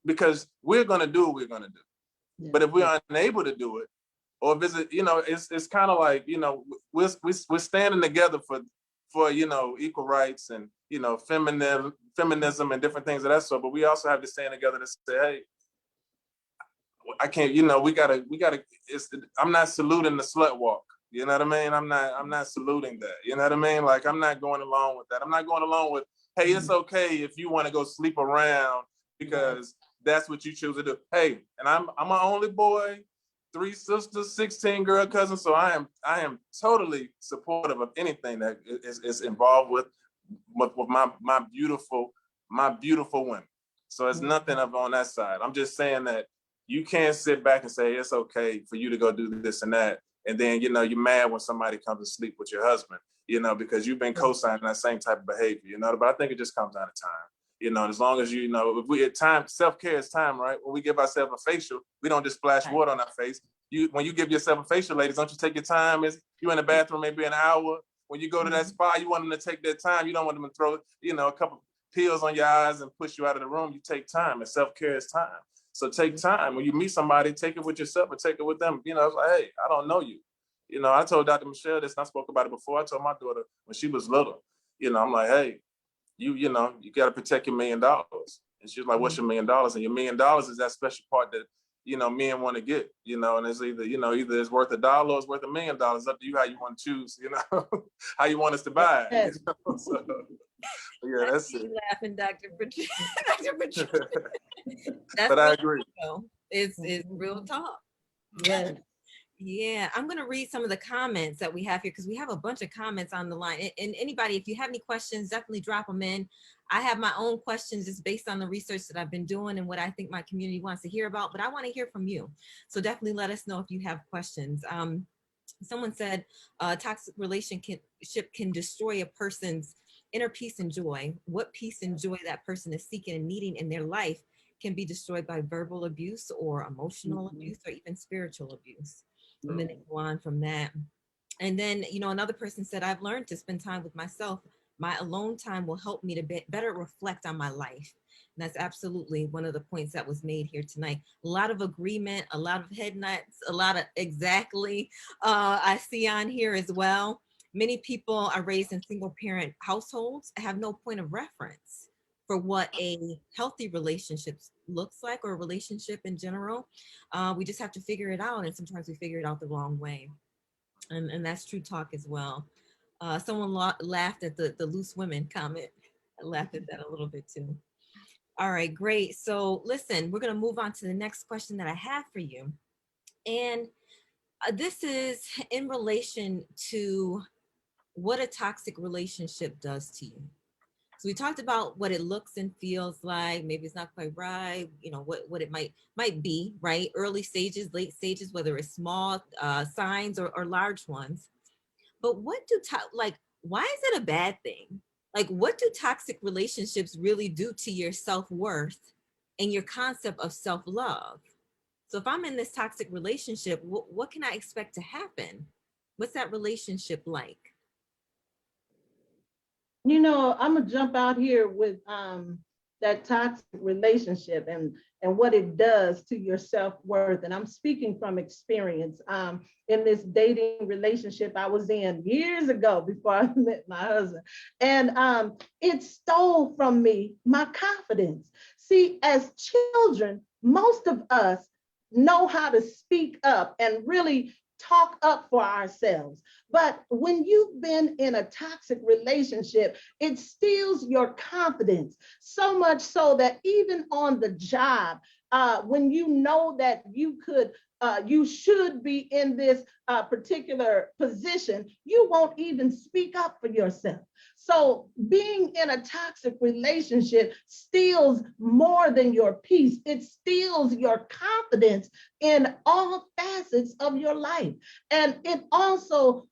because we're going to do what we're going to do. Yeah. But if we're unable to do it, or visit, it's kind of like, we're standing together for equal rights and feminism and different things of that sort. But we also have to stand together to say, hey, I can't, we gotta. I'm not saluting the slut walk. You know what I mean? I'm not saluting that. You know what I mean? Like, I'm not going along with that. I'm not going along with, hey, it's okay if you want to go sleep around because that's what you choose to do. Hey, and I'm my only boy, 3 sisters, 16 girl cousins. So I am totally supportive of anything that is involved with my beautiful women. So it's nothing up on that side. I'm just saying that you can't sit back and say it's okay for you to go do this and that, and then you're mad when somebody comes to sleep with your husband, because you've been co-signing that same type of behavior, But I think it just comes down to time. As long as if we at time, self-care is time, right? When we give ourselves a facial, we don't just splash water on our face. When you give yourself a facial, ladies, don't you take your time? You in the bathroom maybe an hour. When you go to that spa, you want them to take their time. You don't want them to throw, a couple pills on your eyes and push you out of the room. You take time, and self-care is time. So take time. When you meet somebody, take it with yourself and take it with them. It's like, hey, I don't know you. I told Dr. Michelle this, and I spoke about it before. I told my daughter when she was little, I'm like, hey, you got to protect your $1 million. And she was like, what's your $1 million? And your $1 million is that special part that, men want to get, and it's either, either it's worth $1 or it's worth $1 million. It's up to you how you want to choose, how you want us to buy it. So, yeah, that's it. Laughing, Dr. Patricia. Dr. Patricia. But I agree. It's real talk. Yes. Yeah, I'm going to read some of the comments that we have here because we have a bunch of comments on the line. And anybody, if you have any questions, definitely drop them in. I have my own questions just based on the research that I've been doing and what I think my community wants to hear about, but I want to hear from you. So definitely let us know if you have questions. Someone said toxic relationship can destroy a person's inner peace and joy. What peace and joy that person is seeking and needing in their life can be destroyed by verbal abuse or emotional abuse or even spiritual abuse. And then they go on from that. And then, another person said, I've learned to spend time with myself. My alone time will help me to better reflect on my life. And that's absolutely one of the points that was made here tonight. A lot of agreement, a lot of head nods, a lot of exactly I see on here as well. Many people are raised in single parent households, have no point of reference for what a healthy relationship looks like, or a relationship in general. We just have to figure it out. And sometimes we figure it out the wrong way. And that's true talk as well. Someone laughed at the loose women comment. I laughed at that a little bit too. All right, great. So listen, we're going to move on to the next question that I have for you. And this is in relation to what a toxic relationship does to you. So we talked about what it looks and feels like. Maybe it's not quite right. What it might be, right? Early stages, late stages, whether it's small signs or large ones. But why is it a bad thing? Like, what do toxic relationships really do to your self-worth and your concept of self-love? So if I'm in this toxic relationship, what can I expect to happen? What's that relationship like? I'm gonna jump out here with that toxic relationship and what it does to your self-worth. And I'm speaking from experience. In this dating relationship I was in years ago before I met my husband. And it stole from me my confidence. See, as children, most of us know how to speak up and really talk up for ourselves. But when you've been in a toxic relationship, it steals your confidence, so much so that even on the job, when you know that you should be in this particular position, you won't even speak up for yourself. So being in a toxic relationship steals more than your peace. It steals your confidence in all facets of your life. And it also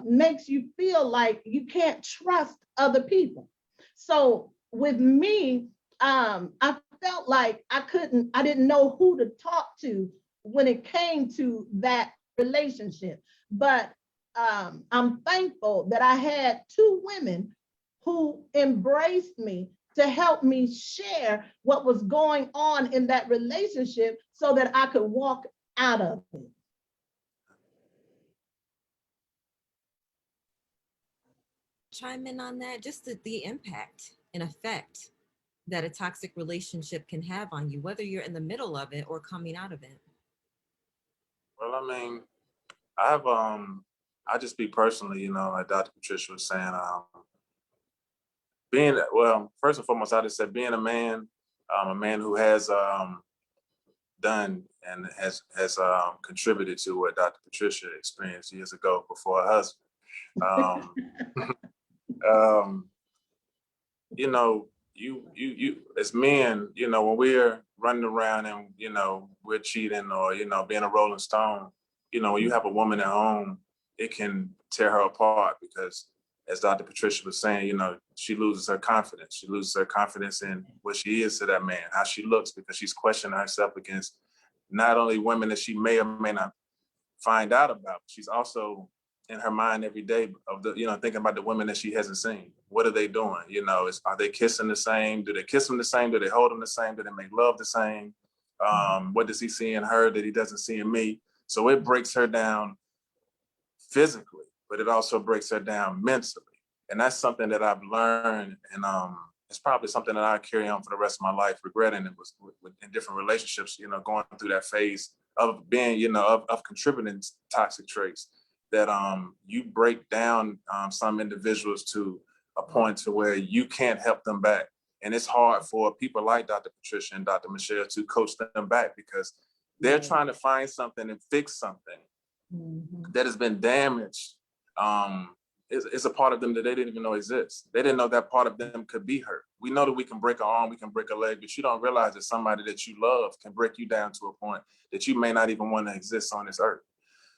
makes you feel like you can't trust other people. So with me, I felt like I didn't know who to talk to when it came to that relationship. But I'm thankful that I had two women who embraced me to help me share what was going on in that relationship so that I could walk out of it. Chime in on that, just the impact and effect that a toxic relationship can have on you, whether you're in the middle of it or coming out of it. Well, I mean, I just speak personally, like Dr. Patricia was saying, first and foremost, I just said being a man who has done and has contributed to what Dr. Patricia experienced years ago before her husband. Um, um, you as men, when we're running around and we're cheating or being a rolling stone, when you have a woman at home, it can tear her apart because, as Dr. Patricia was saying, she loses her confidence. She loses her confidence in what she is to that man, how she looks, because she's questioning herself against not only women that she may or may not find out about. She's also in her mind every day of thinking about the women that she hasn't seen. What are they doing? Are they kissing the same? Do they kiss him the same? Do they hold him the same? Do they make love the same? What does he see in her that he doesn't see in me? So it breaks her down physically, but it also breaks her down mentally. And that's something that I've learned, and it's probably something that I carry on for the rest of my life, regretting it was in different relationships, going through that phase of being, of contributing toxic traits that you break down some individuals to a point to where you can't help them back. And it's hard for people like Dr. Patricia and Dr. Michelle to coach them back because they're trying to find something and fix something that has been damaged. It's a part of them that they didn't even know exists. They didn't know that part of them could be hurt. We know that we can break an arm, we can break a leg, but you don't realize that somebody that you love can break you down to a point that you may not even want to exist on this earth.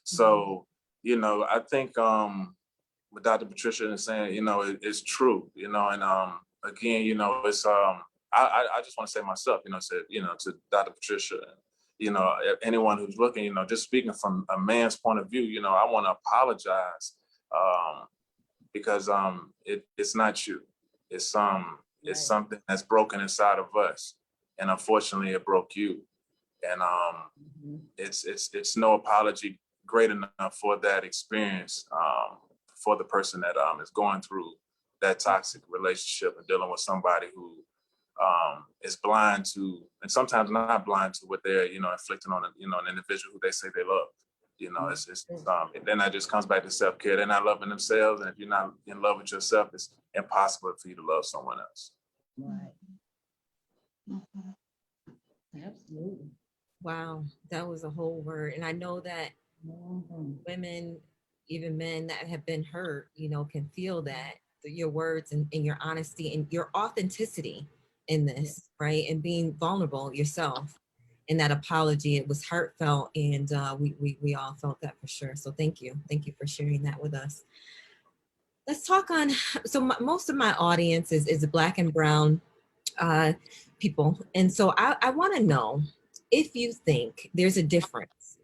So, I think what Dr. Patricia is saying, it's true, and again, it's I just want to say myself, to Dr. Patricia, anyone who's looking, just speaking from a man's point of view, I want to apologize because it's not you. It's something that's broken inside of us, and unfortunately, it broke you. And it's no apology great enough for that experience for the person that is going through that toxic relationship and dealing with somebody who is blind to, and sometimes not blind to, what they're inflicting on an individual who they say they love. And then that just comes back to self-care. They're not loving themselves, and if you're not in love with yourself, it's impossible for you to love someone else. Right. Absolutely. Wow, that was a whole word. And I know that women, even men that have been hurt, can feel that your words and your honesty and your authenticity in this, right? And being vulnerable yourself in that apology. It was heartfelt, and we all felt that for sure. So thank you. Thank you for sharing that with us. Let's talk on, so most of my audience is Black and brown people. And so I want to know if you think there's a difference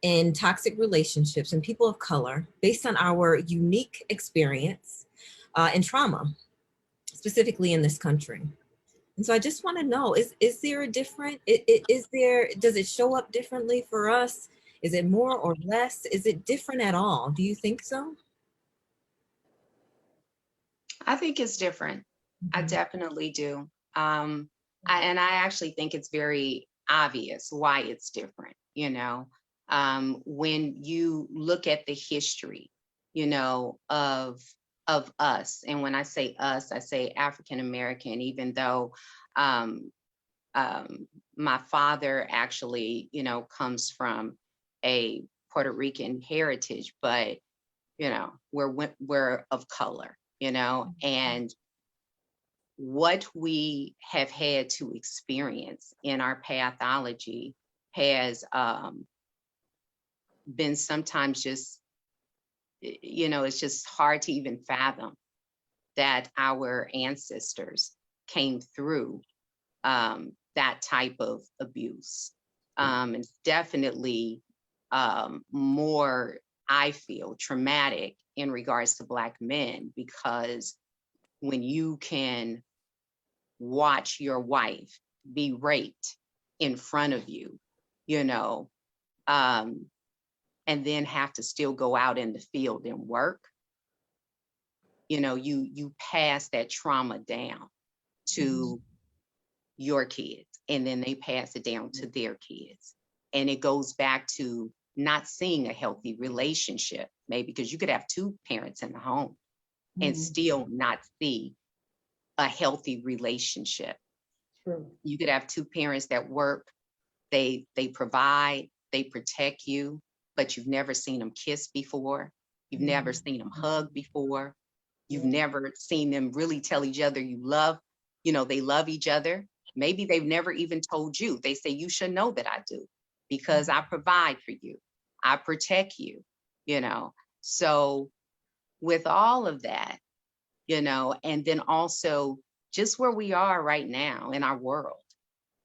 in toxic relationships and people of color based on our unique experience and trauma, specifically in this country. And so I just want to know, is there a different, does it show up differently for us? Is it more or less? Is it different at all? Do you think so? I think it's different. I definitely do. And I actually think it's very obvious why it's different. When you look at the history, of us, and when I say us, I say African American. Even though my father actually, comes from a Puerto Rican heritage, but we're of color, and what we have had to experience in our pathology has been sometimes just, it's just hard to even fathom that our ancestors, came through that type of abuse. It's definitely more, I feel, traumatic in regards to Black men, because when you can watch your wife be raped in front of you, you know, and then have to still go out in the field and work, you know, you pass that trauma down to your kids, and then they pass it down to their kids. And it goes back to not seeing a healthy relationship, maybe because you could have two parents in the home and still not see a healthy relationship. True. You could have two parents that work, they provide, they protect you, but you've never seen them kiss before. You've never seen them hug before. You've never seen them really tell each other you love, you know, they love each other. Maybe they've never even told you. They say, you should know that I do, because I provide for you. I protect you, you know. So with all of that, you know, and then also just where we are right now in our world,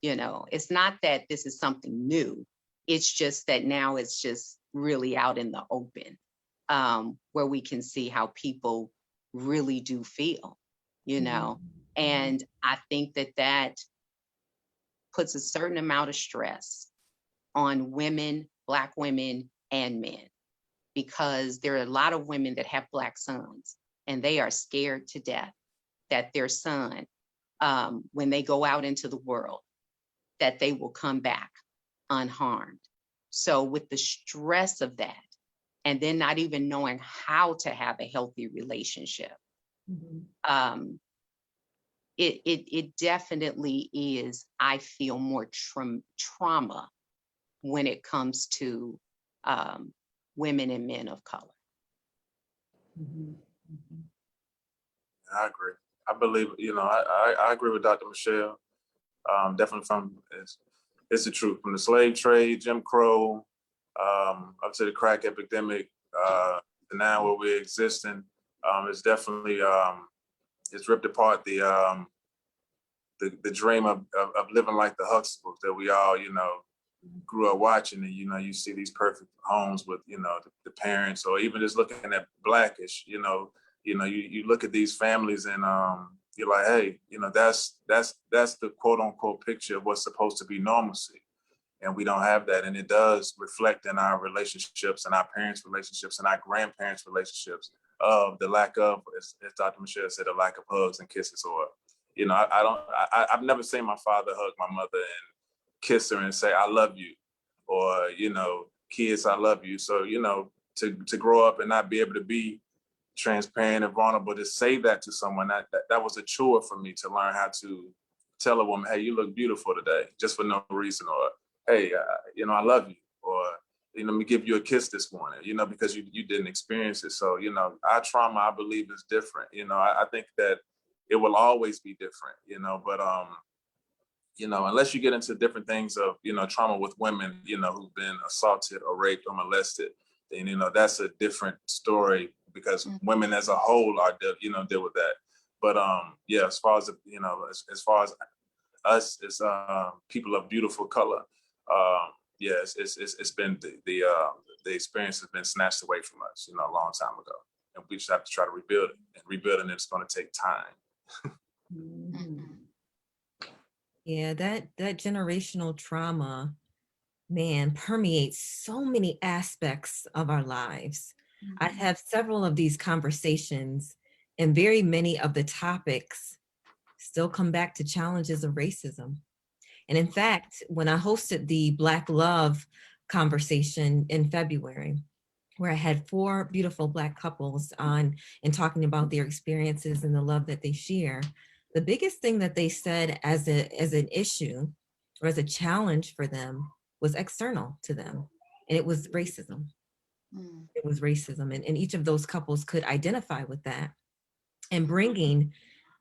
you know, it's not that this is something new. It's just that now it's just really out in the open, where we can see how people really do feel, you know. And I think that that puts a certain amount of stress on women, Black women, and men, because there are a lot of women that have Black sons, and they are scared to death that their son, when they go out into the world, that they will come back unharmed. So with the stress of that, and then not even knowing how to have a healthy relationship, it definitely is, I feel, more trauma when it comes to women and men of color. I agree. I believe, you know, I agree with Dr. Michelle. Definitely it's the truth. From the slave trade, Jim Crow, up to the crack epidemic, to now where we're existing, it's definitely, it's ripped apart the dream of living like the Huxtables that we all, you know, grew up watching. And, you know, you see these perfect homes with, you know, the parents, or even just looking at Blackish, you look at these families and you're like, hey, you know, that's the quote unquote picture of what's supposed to be normalcy. And we don't have that. And it does reflect in our relationships and our parents' relationships and our grandparents' relationships of the lack of, as Dr. Michelle said, the lack of hugs and kisses. Or, you know, I've never seen my father hug my mother and kiss her and say, I love you. Or, you know, kids, I love you. So, you know, to grow up and not be able to be transparent and vulnerable, to say that to someone, that was a chore for me, to learn how to tell a woman, hey, you look beautiful today, just for no reason. Or, hey, you know, I love you. Or, you know, let me give you a kiss this morning, you know, because you didn't experience it. So, you know, our trauma, I believe, is different. You know, I think that it will always be different, you know, but, you know, unless you get into different things of, you know, trauma with women, you know, who've been assaulted or raped or molested, then, you know, that's a different story, because women as a whole are, deal with that. But yeah, as far as, you know, as far as us as people of beautiful color, yes, it's been the experience has been snatched away from us, you know, a long time ago, and we just have to try to rebuild it. And rebuilding it's going to take time. Yeah, that generational trauma, man, permeates so many aspects of our lives. I have several of these conversations, and very many of the topics still come back to challenges of racism. And in fact, when I hosted the Black Love conversation in February, where I had 4 beautiful Black couples on and talking about their experiences and the love that they share, the biggest thing that they said as an issue or as a challenge for them was external to them, and it was racism. It was racism, and each of those couples could identify with that, and bringing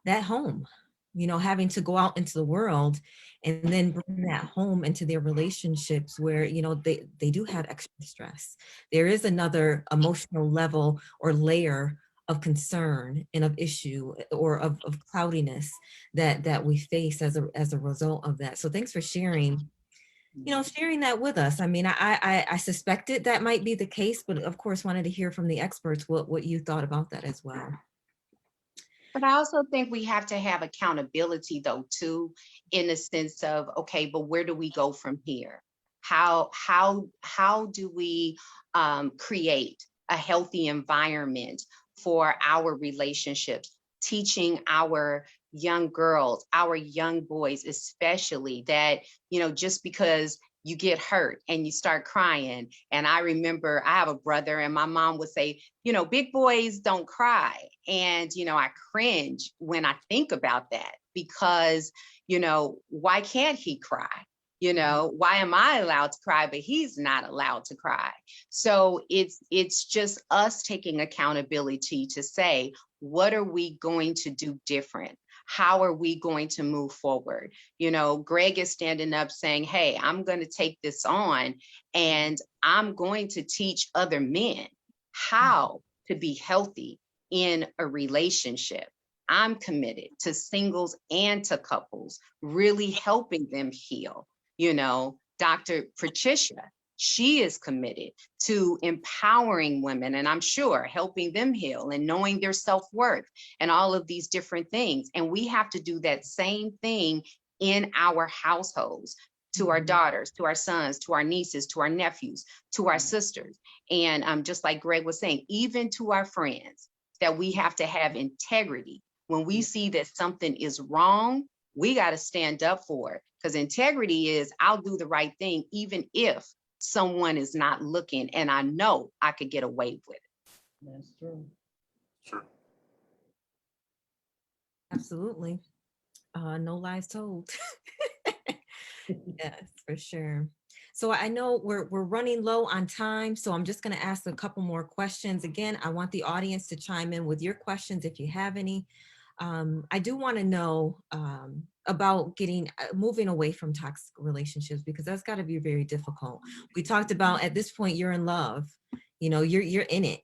that home, you know, having to go out into the world and then bring that home into their relationships where, you know, they do have extra stress. There is another emotional level or layer of concern and of issue or of cloudiness that we face as a result of that. So thanks for sharing, sharing that with us. I mean, I suspected that might be the case, but of course wanted to hear from the experts what you thought about that as well. But I also think we have to have accountability though, too, in the sense of, okay, but where do we go from here? How do we create a healthy environment for our relationships, teaching our young girls, our young boys, especially that, just because you get hurt and you start crying. And I remember I have a brother and my mom would say, big boys don't cry. And, I cringe when I think about that because, why can't he cry? Why am I allowed to cry, but he's not allowed to cry? So it's just us taking accountability to say, what are we going to do different? How are we going to move forward? Greg is standing up saying, hey, I'm going to take this on and I'm going to teach other men how to be healthy in a relationship. I'm committed to singles and to couples, really helping them heal. Dr. Patricia, she is committed to empowering women, and I'm sure helping them heal and knowing their self-worth and all of these different things. And we have to do that same thing in our households, to our daughters, to our sons, to our nieces, to our nephews, to our sisters. And just like Greg was saying, even to our friends, that we have to have integrity. When we see that something is wrong, we got to stand up for it, because integrity is, I'll do the right thing, even if someone is not looking, and I know I could get away with it. That's true. Sure. Absolutely. No lies told. Yes, for sure. So I know we're running low on time, so I'm just going to ask a couple more questions. Again, I want the audience to chime in with your questions if you have any. I do want to know about moving away from toxic relationships, because that's got to be very difficult. We talked about at this point you're in love, you're in it,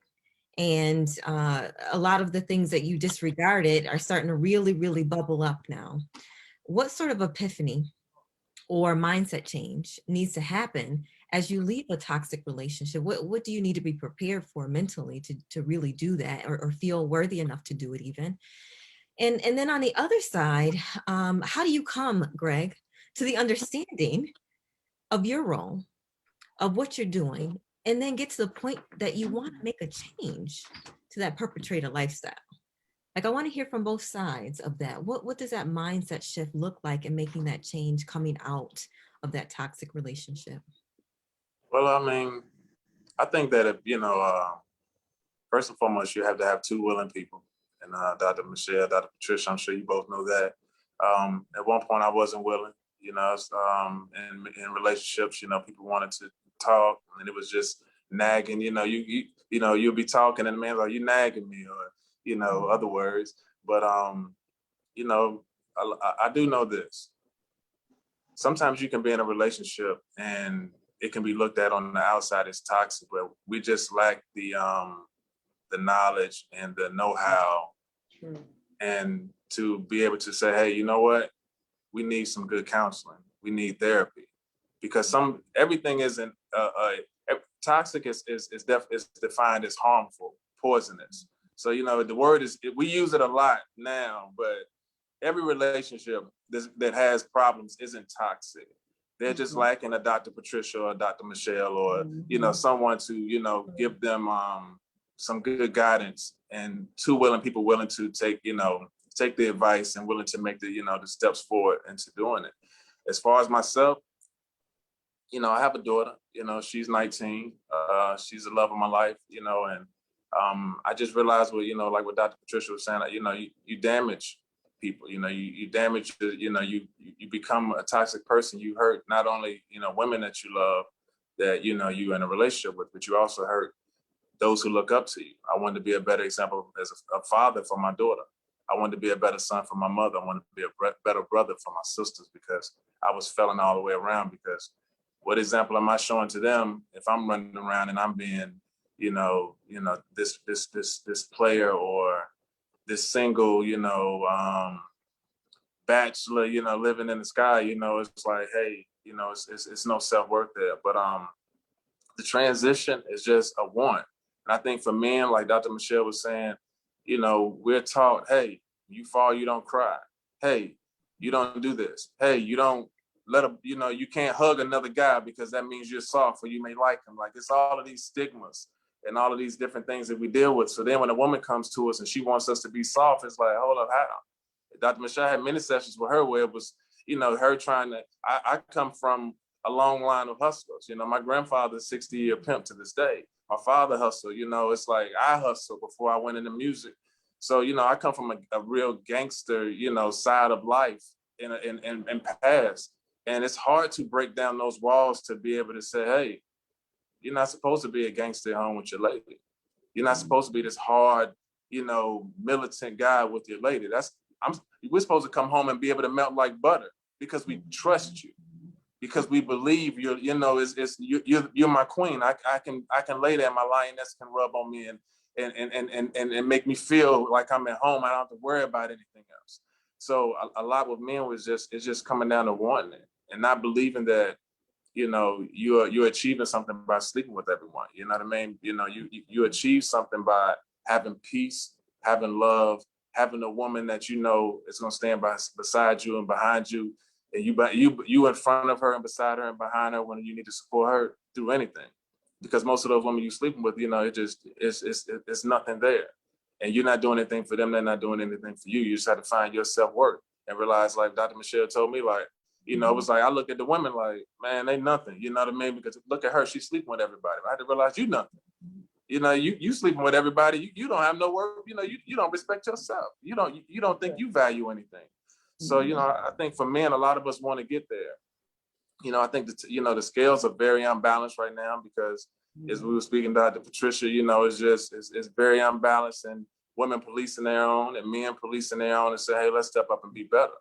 and a lot of the things that you disregarded are starting to really, really bubble up now. What sort of epiphany or mindset change needs to happen as you leave a toxic relationship? What do you need to be prepared for mentally to really do that, or feel worthy enough to do it even? And then on the other side, how do you come, Greg, to the understanding of your role, of what you're doing, and then get to the point that you want to make a change to that perpetrator lifestyle? Like, I want to hear from both sides of that. What does that mindset shift look like in making that change, coming out of that toxic relationship? Well, I mean, I think that if, first and foremost, you have to have two willing people. And Dr. Michelle, Dr. Patricia, I'm sure you both know that. At one point, I wasn't willing. In relationships, people wanted to talk, and it was just nagging. You'll be talking, and the man's like, "You nagging me," or other words. But I do know this. Sometimes you can be in a relationship and it can be looked at on the outside as toxic, but we just lack the knowledge and the know-how. True. And to be able to say, hey, you know what? We need some good counseling. We need therapy, because everything isn't toxic is defined as harmful, poisonous. So the word is, we use it a lot now, but every relationship that has problems isn't toxic. They're just lacking a Dr. Patricia or a Dr. Michelle, or someone to give them some good guidance, and two people willing to take the advice and willing to make the steps forward into doing it. As far as myself, I have a daughter. She's 19. She's the love of my life. And I just realized like what Dr. Patricia was saying, you damage people. You damage. You become a toxic person. You hurt not only women that you love, that you're in a relationship with, but you also hurt those who look up to you. I wanted to be a better example as a father for my daughter. I wanted to be a better son for my mother. I wanted to be a better brother for my sisters, because I was failing all the way around. Because what example am I showing to them if I'm running around and I'm being, this player or this single, bachelor, living in the sky, it's like, hey, it's no self-worth there. But the transition is just a want. And I think for men, like Dr. Michelle was saying, we're taught, hey, you fall, you don't cry. Hey, you don't do this. Hey, you don't let him, you can't hug another guy because that means you're soft or you may like him. Like, it's all of these stigmas and all of these different things that we deal with. So then when a woman comes to us and she wants us to be soft, it's like, hold up, how? Dr. Michelle had many sessions with her where it was, her trying to, I come from a long line of hustlers. My grandfather's 60-year pimp to this day. My father hustled, it's like I hustled before I went into music. So, I come from a real gangster, side of life in past. And it's hard to break down those walls to be able to say, hey, you're not supposed to be a gangster at home with your lady. You're not supposed to be this hard, militant guy with your lady. We're supposed to come home and be able to melt like butter because we trust you, because we believe you're my queen. I can lay there, my lioness can rub on me and make me feel like I'm at home. I don't have to worry about anything else. So a lot with men it's just coming down to wanting it and not believing that you're achieving something by sleeping with everyone. You know what I mean? You achieve something by having peace, having love, having a woman that is going to stand beside you and behind you, and you in front of her and beside her and behind her when you need to support her through anything. Because most of those women you're sleeping with, it's nothing there, and you're not doing anything for them. They're not doing anything for you. You just have to find your self-worth and realize, like Dr. Michelle told me, like, it was like I look at the women like, man, they nothing. You know what I mean? Because look at her, she's sleeping with everybody. I had to realize you nothing. You sleeping with everybody. You don't have no worth. You don't respect yourself. You don't think you value anything. So I think for men, a lot of us want to get there. I think that the scales are very unbalanced right now because as we were speaking to Dr. Patricia, it's very unbalanced, and women policing their own and men policing their own and say, hey, let's step up and be better.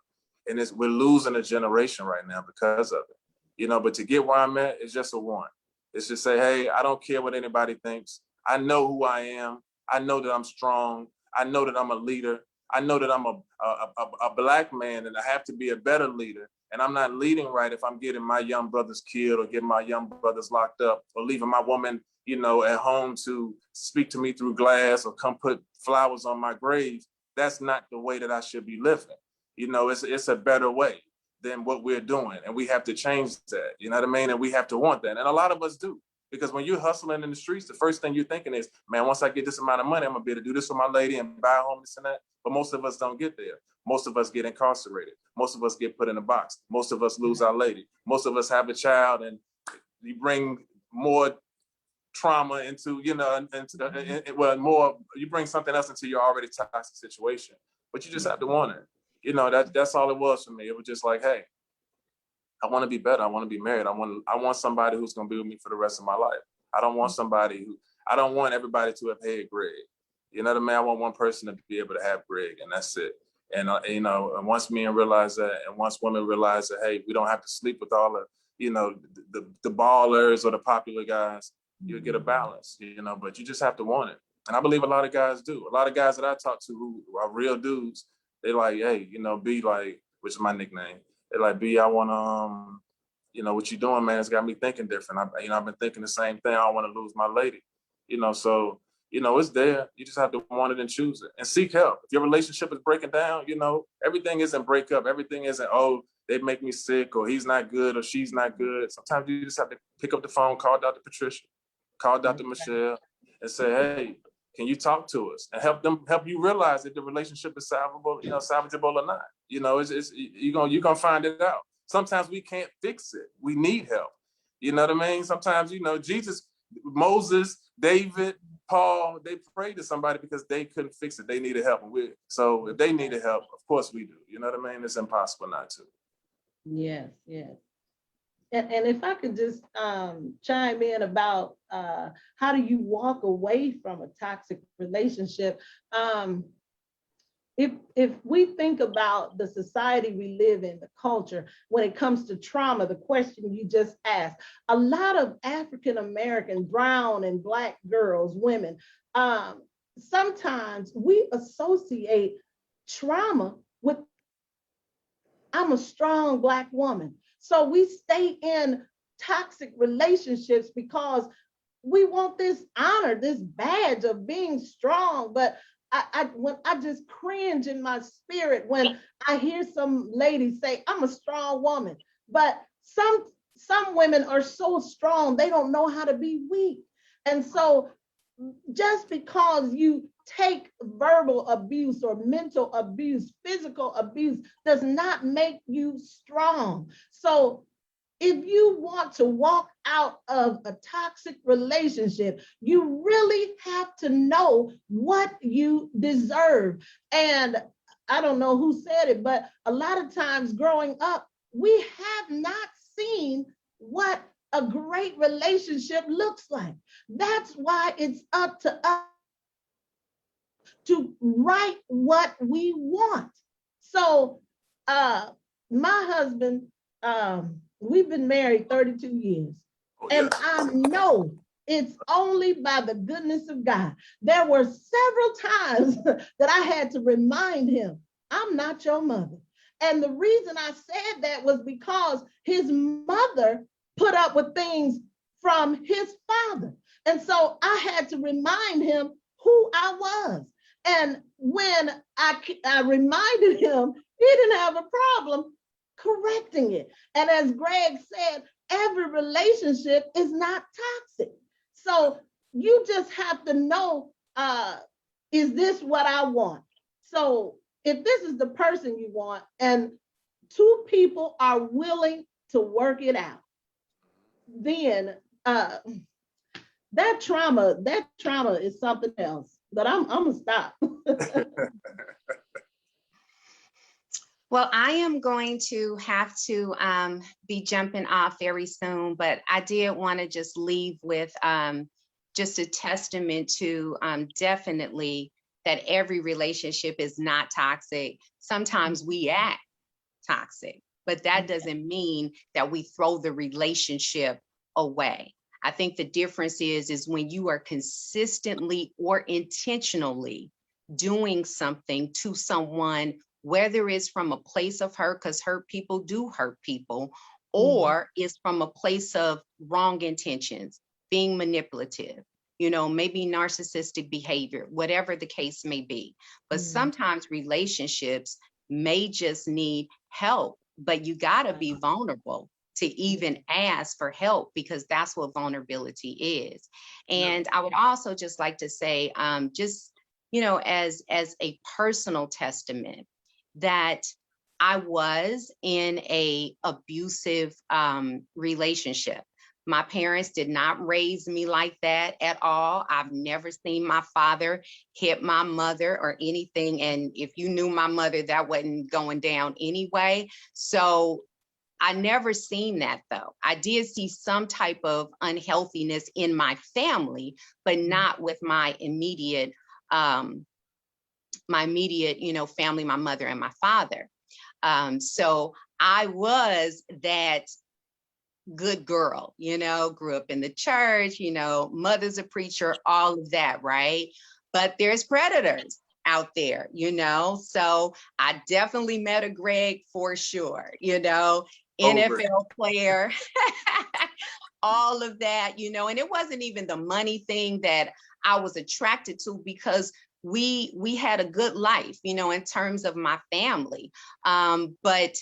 And we're losing a generation right now because of it. But to get where I'm at, it's just a want. It's just say, hey, I don't care what anybody thinks. I know who I am. I know that I'm strong. I know that I'm a leader. I know that I'm a Black man and I have to be a better leader. And I'm not leading right if I'm getting my young brothers killed or getting my young brothers locked up or leaving my woman, at home to speak to me through glass or come put flowers on my grave. That's not the way that I should be living. It's a better way than what we're doing. And we have to change that, you know what I mean? And we have to want that. And a lot of us do. Because when you're hustling in the streets, the first thing you're thinking is, man, once I get this amount of money, I'm gonna be able to do this for my lady and buy a home, this and that. But most of us don't get there. Most of us get incarcerated. Most of us get put in a box. Most of us lose our lady. Most of us have a child and you bring more trauma into, more, you bring something else into your already toxic situation. But you just have to want it. That's all it was for me. It was just like, hey, I want to be better. I want to be married. I want somebody who's going to be with me for the rest of my life. I don't want everybody to have had Greg. You know what I mean? I want one person to be able to have Greg, and that's it. And, and once men realize that, and once women realize that, hey, we don't have to sleep with all the ballers or the popular guys, you'll get a balance, but you just have to want it. And I believe a lot of guys do. A lot of guys that I talk to who are real dudes, they like, hey, B, like, which is my nickname. They're like, B, I want to, what you doing, man? It's got me thinking different. I've been thinking the same thing. I don't want to lose my lady, so, it's there. You just have to want it and choose it and seek help. If your relationship is breaking down, everything isn't breakup. Everything isn't, oh, they make me sick or he's not good or she's not good. Sometimes you just have to pick up the phone, call Dr. Patricia, call Dr. Michelle and say, hey, can you talk to us and help you realize that the relationship is salvageable or not? You're gonna find it out. Sometimes we can't fix it. We need help. You know what I mean? Sometimes, Jesus, Moses, David, Paul, they prayed to somebody because they couldn't fix it. They needed help. So if they needed help, of course we do. You know what I mean? It's impossible not to. Yes, yes. And if I could just chime in about how do you walk away from a toxic relationship? if we think about the society we live in, the culture, when it comes to trauma, the question you just asked, a lot of African American, brown and black girls, women, sometimes we associate trauma with I'm a strong black woman. So we stay in toxic relationships because we want this honor, this badge of being strong. But when I just cringe in my spirit when I hear some lady say, "I'm a strong woman," but some women are so strong they don't know how to be weak, and so just because you take verbal abuse or mental abuse, physical abuse, does not make you strong. So if you want to walk out of a toxic relationship, you really have to know what you deserve. And I don't know who said it, but a lot of times growing up, we have not seen what a great relationship looks like. That's why it's up to us to write what we want. So, my husband, we've been married 32 years, Oh, and yes. I know it's only by the goodness of God. There were several times that I had to remind him, I'm not your mother. And the reason I said that was because his mother put up with things from his father. And so I had to remind him who I was. And when I reminded him, he didn't have a problem correcting it. And as Greg said, every relationship is not toxic. So you just have to know, is this what I want? So if this is the person you want and two people are willing to work it out, then that trauma is something else. But I'm gonna stop. Well, I am going to have to be jumping off very soon, but I did want to just leave with just a testament to definitely that every relationship is not toxic. Sometimes we act toxic, but that doesn't mean that we throw the relationship away. I think the difference is when you are consistently or intentionally doing something to someone, whether it's from a place of hurt, because hurt people do hurt people, or it's from a place of wrong intentions, being manipulative, maybe narcissistic behavior, whatever the case may be. But sometimes relationships may just need help, but you got to be vulnerable to even ask for help, because that's what vulnerability is. And I would also just like to say, as a personal testament, that I was in a abusive relationship. My parents did not raise me like that at all. I've never seen my father hit my mother or anything. And if you knew my mother, that wasn't going down anyway. So I never seen that though. I did see some type of unhealthiness in my family, but not with my immediate, family, my mother and my father. So I was that good girl, grew up in the church, mother's a preacher, all of that, right? But there's predators out there, so I definitely met a Greg for sure, NFL player, all of that, and it wasn't even the money thing that I was attracted to, because we had a good life, in terms of my family. But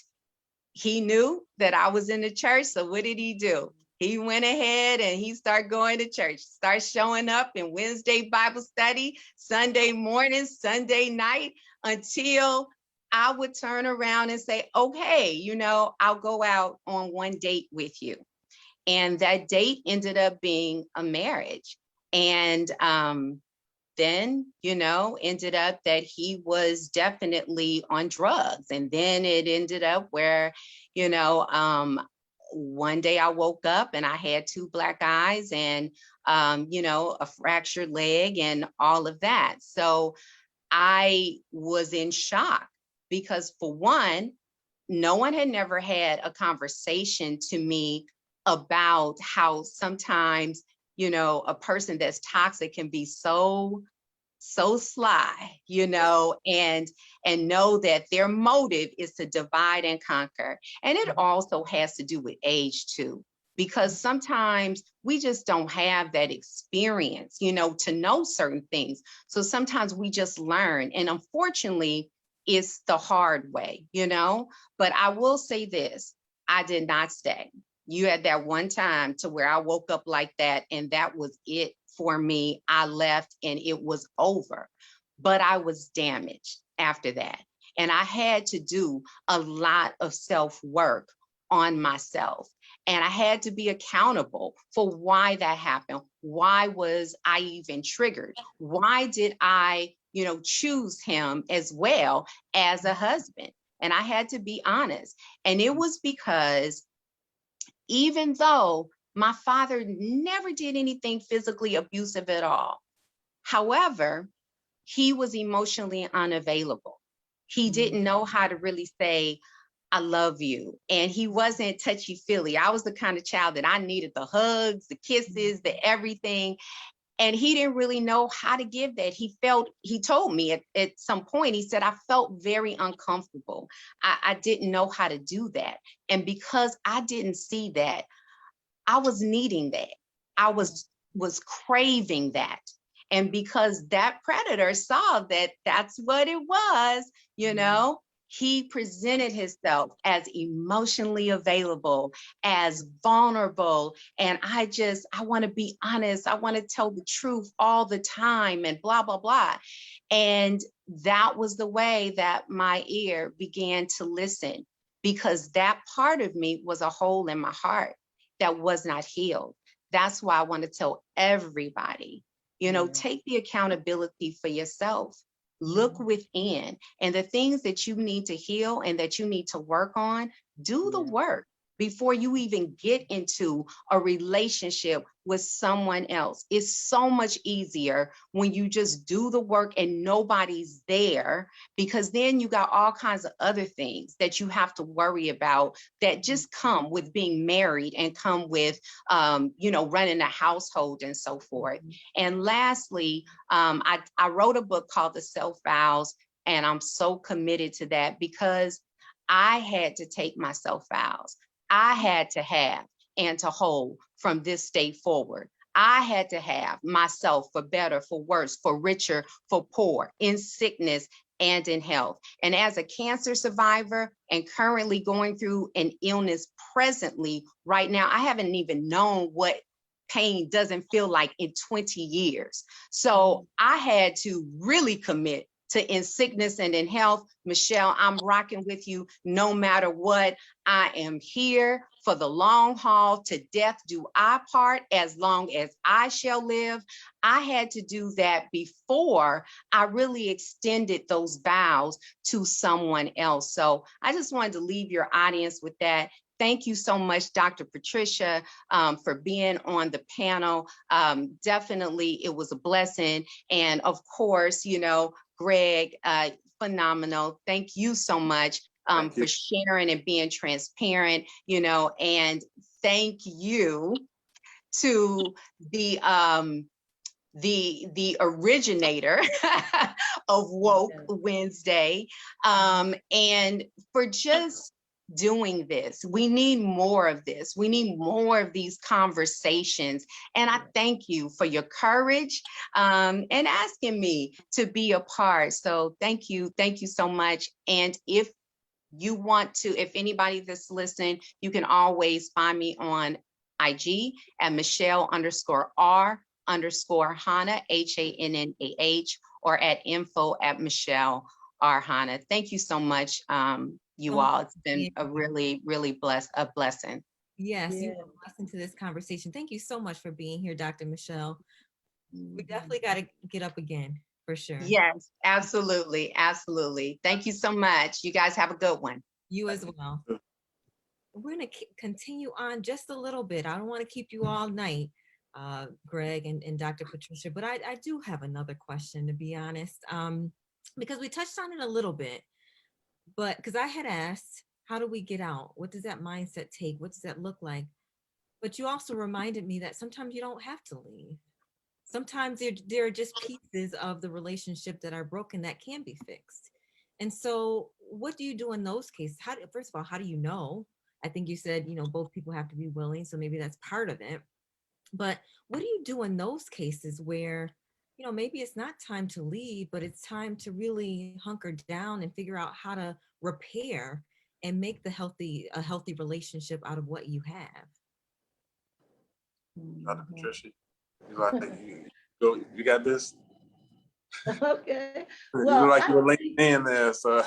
he knew that I was in the church. So what did he do? He went ahead and he started going to church, start showing up in Wednesday Bible study, Sunday morning, Sunday night, until I would turn around and say, okay, I'll go out on one date with you. And that date ended up being a marriage. And then, ended up that he was definitely on drugs. And then it ended up where, one day I woke up and I had two black eyes and, a fractured leg and all of that. So I was in shock because, for one, no one had never had a conversation to me about how sometimes, a person that's toxic can be so sly, and know that their motive is to divide and conquer. And it also has to do with age too, because sometimes we just don't have that experience, to know certain things. So sometimes we just learn. And unfortunately, it's the hard way, But I will say this, I did not stay. You had that one time to where I woke up like that, and that was it for me. I left and it was over. But I was damaged after that. And I had to do a lot of self-work on myself. And I had to be accountable for why that happened. Why was I even triggered? Why did I, choose him as well as a husband? And I had to be honest. And it was because even though my father never did anything physically abusive at all, however, he was emotionally unavailable. He didn't know how to really say, I love you. And he wasn't touchy feely. I was the kind of child that I needed the hugs, the kisses, the everything. And he didn't really know how to give that. He told me at some point, he said, I felt very uncomfortable. I didn't know how to do that. And because I didn't see that, I was needing that. I was craving that. And because that predator saw that that's what it was, he presented himself as emotionally available, as vulnerable. And I want to be honest. I want to tell the truth all the time and blah, blah, blah. And that was the way that my ear began to listen, because that part of me was a hole in my heart that was not healed. That's why I want to tell everybody, take the accountability for yourself. Look within, and the things that you need to heal and that you need to work on, do the work before you even get into a relationship with someone else. It's so much easier when you just do the work and nobody's there, because then you got all kinds of other things that you have to worry about that just come with being married and come with, running a household and so forth. And lastly, I wrote a book called The Self Vows, and I'm so committed to that because I had to take my self vows. I had to have and to hold from this day forward. I had to have myself for better, for worse, for richer, for poor, in sickness and in health. And as a cancer survivor and currently going through an illness presently right now, I haven't even known what pain doesn't feel like in 20 years. So I had to really commit to in sickness and in health. Michelle, I'm rocking with you no matter what. I am here for the long haul. To death do I part, as long as I shall live. I had to do that before I really extended those vows to someone else. So I just wanted to leave your audience with that. Thank you so much, Dr. Patricia, for being on the panel. Definitely, it was a blessing. And of course, Greg, phenomenal. Thank you so much for sharing and being transparent, and thank you to the originator of Woke Wednesday, and for just doing this. We need more of this. We need more of these conversations. And I thank you for your courage and asking me to be a part. So thank you. Thank you so much. And if you want to, if anybody that's listening, you can always find me on IG at Michelle_R_Hannah, HANNAH, or at info@MichelleR.Hannah. Thank you so much, you all. It's been a really, really a blessing. Yes, you were a blessing to this conversation. Thank you so much for being here, Dr. Michelle. We definitely got to get up again, for sure. Yes, absolutely. Absolutely. Thank you so much. You guys have a good one. You as well. We're going to continue on just a little bit. I don't want to keep you all night, Greg and Dr. Patricia, but I do have another question, to be honest. because we touched on it a little bit, but because I had asked, how do we get out? What does that mindset take? What does that look like? But you also reminded me that sometimes you don't have to leave. Sometimes there are just pieces of the relationship that are broken that can be fixed. And so, what do you do in those cases? First of all, how do you know? I think you said, both people have to be willing. So maybe that's part of it. But what do you do in those cases where, maybe it's not time to leave, but it's time to really hunker down and figure out how to repair and make a healthy relationship out of what you have? Dr. Mhm. Patricia, you got this? Okay. You look Well, like I you were leaning think, in there, so.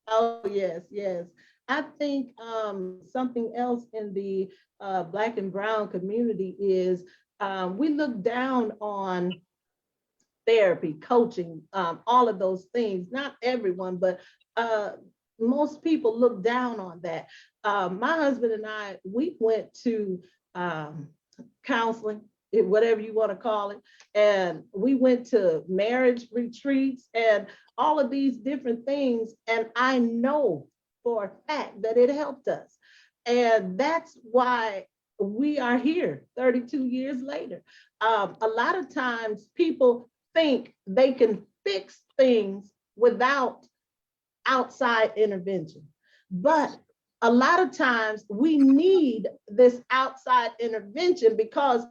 oh, yes, yes. I think something else in the Black and Brown community is we look down on therapy, coaching, all of those things. Not everyone, but uh, most people look down on that. My husband and I, we went to counseling, whatever you want to call it, and we went to marriage retreats and all of these different things. And I know for a fact that it helped us. And that's why we are here 32 years later. A lot of times people think they can fix things without outside intervention. But a lot of times we need this outside intervention because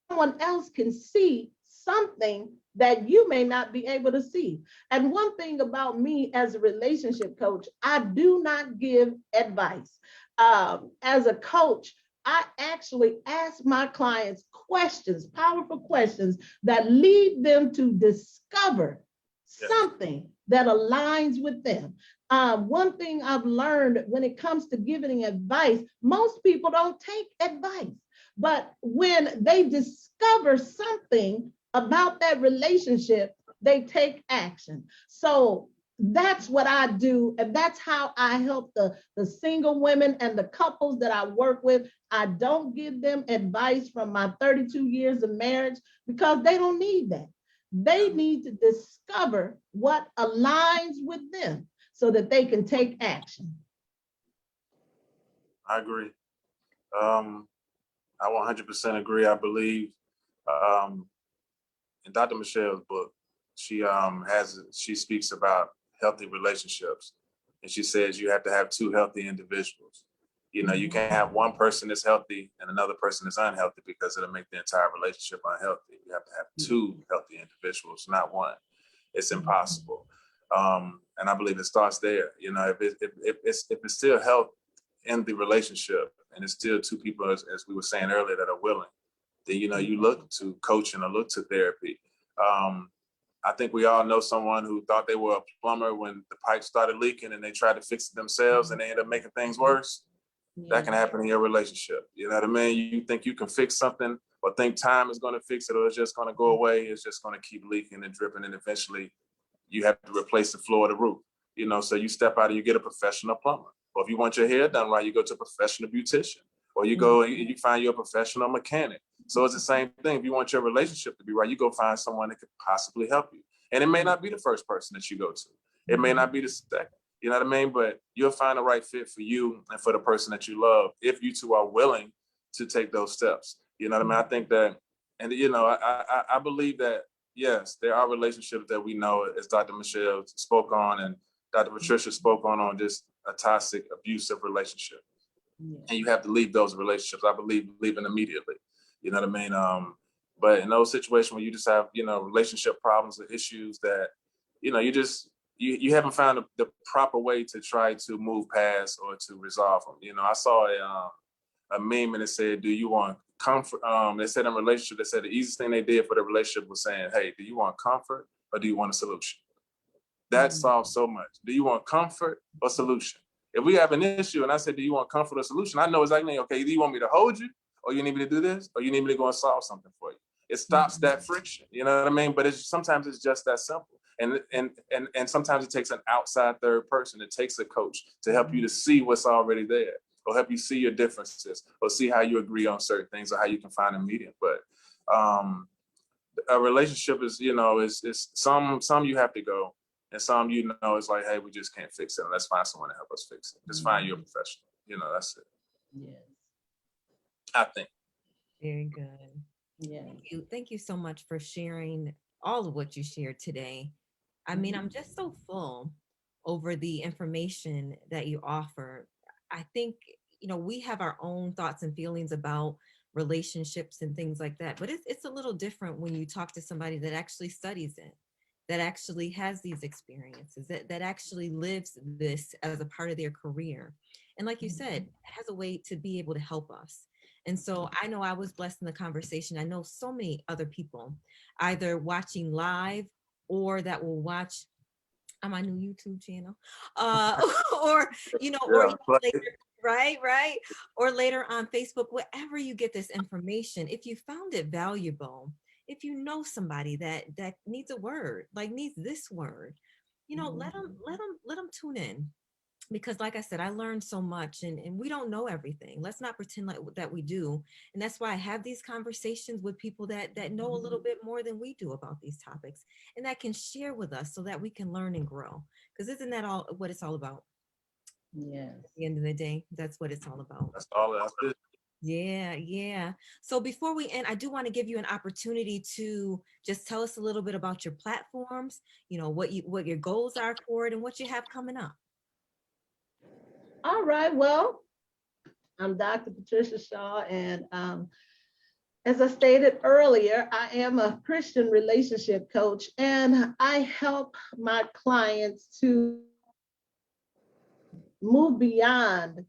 someone else can see something that you may not be able to see. And one thing about me as a relationship coach, I do not give advice. As a coach, I actually ask my clients questions, powerful questions that lead them to discover Yes. something that aligns with them. One thing I've learned when it comes to giving advice, most people don't take advice. But when they discover something about that relationship, they take action. So that's what I do. And that's how I help the single women and the couples that I work with. I don't give them advice from my 32 years of marriage because they don't need that. They need to discover what aligns with them so that they can take action. I agree. I 100% agree. I believe um, in Dr. Michelle's book, she speaks about healthy relationships, and she says you have to have two healthy individuals. You can't have one person that's healthy and another person that's unhealthy because it'll make the entire relationship unhealthy. You have to have two healthy individuals, not one. It's impossible. And I believe it starts there. If it's still health in the relationship and it's still two people, as we were saying earlier, that are willing, then you look to coaching or look to therapy. I think we all know someone who thought they were a plumber when the pipe started leaking and they tried to fix it themselves and they ended up making things worse. That can happen in your relationship. You know what I mean? You think you can fix something or think time is going to fix it or it's just going to go away. It's just going to keep leaking and dripping, and eventually you have to replace the floor of the roof. So you step out and you get a professional plumber. Or if you want your hair done right, you go to a professional beautician. Or you go and you find you a professional mechanic. So it's the same thing. If you want your relationship to be right, you go find someone that could possibly help you. And it may not be the first person that you go to. It may not be the second. You know what I mean? But you'll find the right fit for you and for the person that you love if you two are willing to take those steps. You know what I mean? I think that, and I believe that, yes, there are relationships that we know, as Dr. Michelle spoke on and Dr. Patricia spoke on just a toxic, abusive relationship. And you have to leave those relationships. I believe leaving immediately. You know what I mean? But in those situations where you just have, relationship problems or issues that, you haven't found the proper way to try to move past or to resolve them. I saw a meme and it said, do you want comfort? They said in a relationship, they said the easiest thing they did for the relationship was saying, hey, do you want comfort or do you want a solution? That solves so much. Do you want comfort or solution? If we have an issue and I said, do you want comfort or solution? I know exactly, okay, do you want me to hold you or you need me to do this or you need me to go and solve something for you? It stops that friction, you know what I mean? But sometimes it's just that simple. And sometimes it takes an outside third person. It takes a coach to help you to see what's already there or help you see your differences or see how you agree on certain things or how you can find a medium. But a relationship is, you know, is some you have to go, and some, you know, it's like, hey, we just can't fix it. Let's find someone to help us fix it. Just find your professional. You know, that's it. Yes. I think. Very good. Yes. Thank you so much for sharing all of what you shared today. I mean, I'm just so full over the information that you offer. I think, you know, we have our own thoughts and feelings about relationships and things like that, but it's a little different when you talk to somebody that actually studies it, that actually has these experiences, that actually lives this as a part of their career. And like you said, has a way to be able to help us. And so I know I was blessed in the conversation. I know so many other people either watching live or that will watch on my new YouTube channel, uh, or, you know, or Yeah. even later, right, or later on Facebook, wherever you get this information. If you found it valuable, if you know somebody that needs a word, like needs this word, you know, let them tune in, because like I said, I learned so much, and we don't know everything. Let's not pretend like that we do. And that's why I have these conversations with people that know a little bit more than we do about these topics, and that can share with us so that we can learn and grow. Because isn't that all what it's all about? Yes. At the end of the day, that's what it's all about. That's all. That's it. Yeah, yeah. So before we end, I do want to give you an opportunity to just tell us a little bit about your platforms, you know, what your goals are for it and what you have coming up. All right. Well, I'm Dr. Patricia Shaw, and as I stated earlier, I am a Christian relationship coach, and I help my clients to move beyond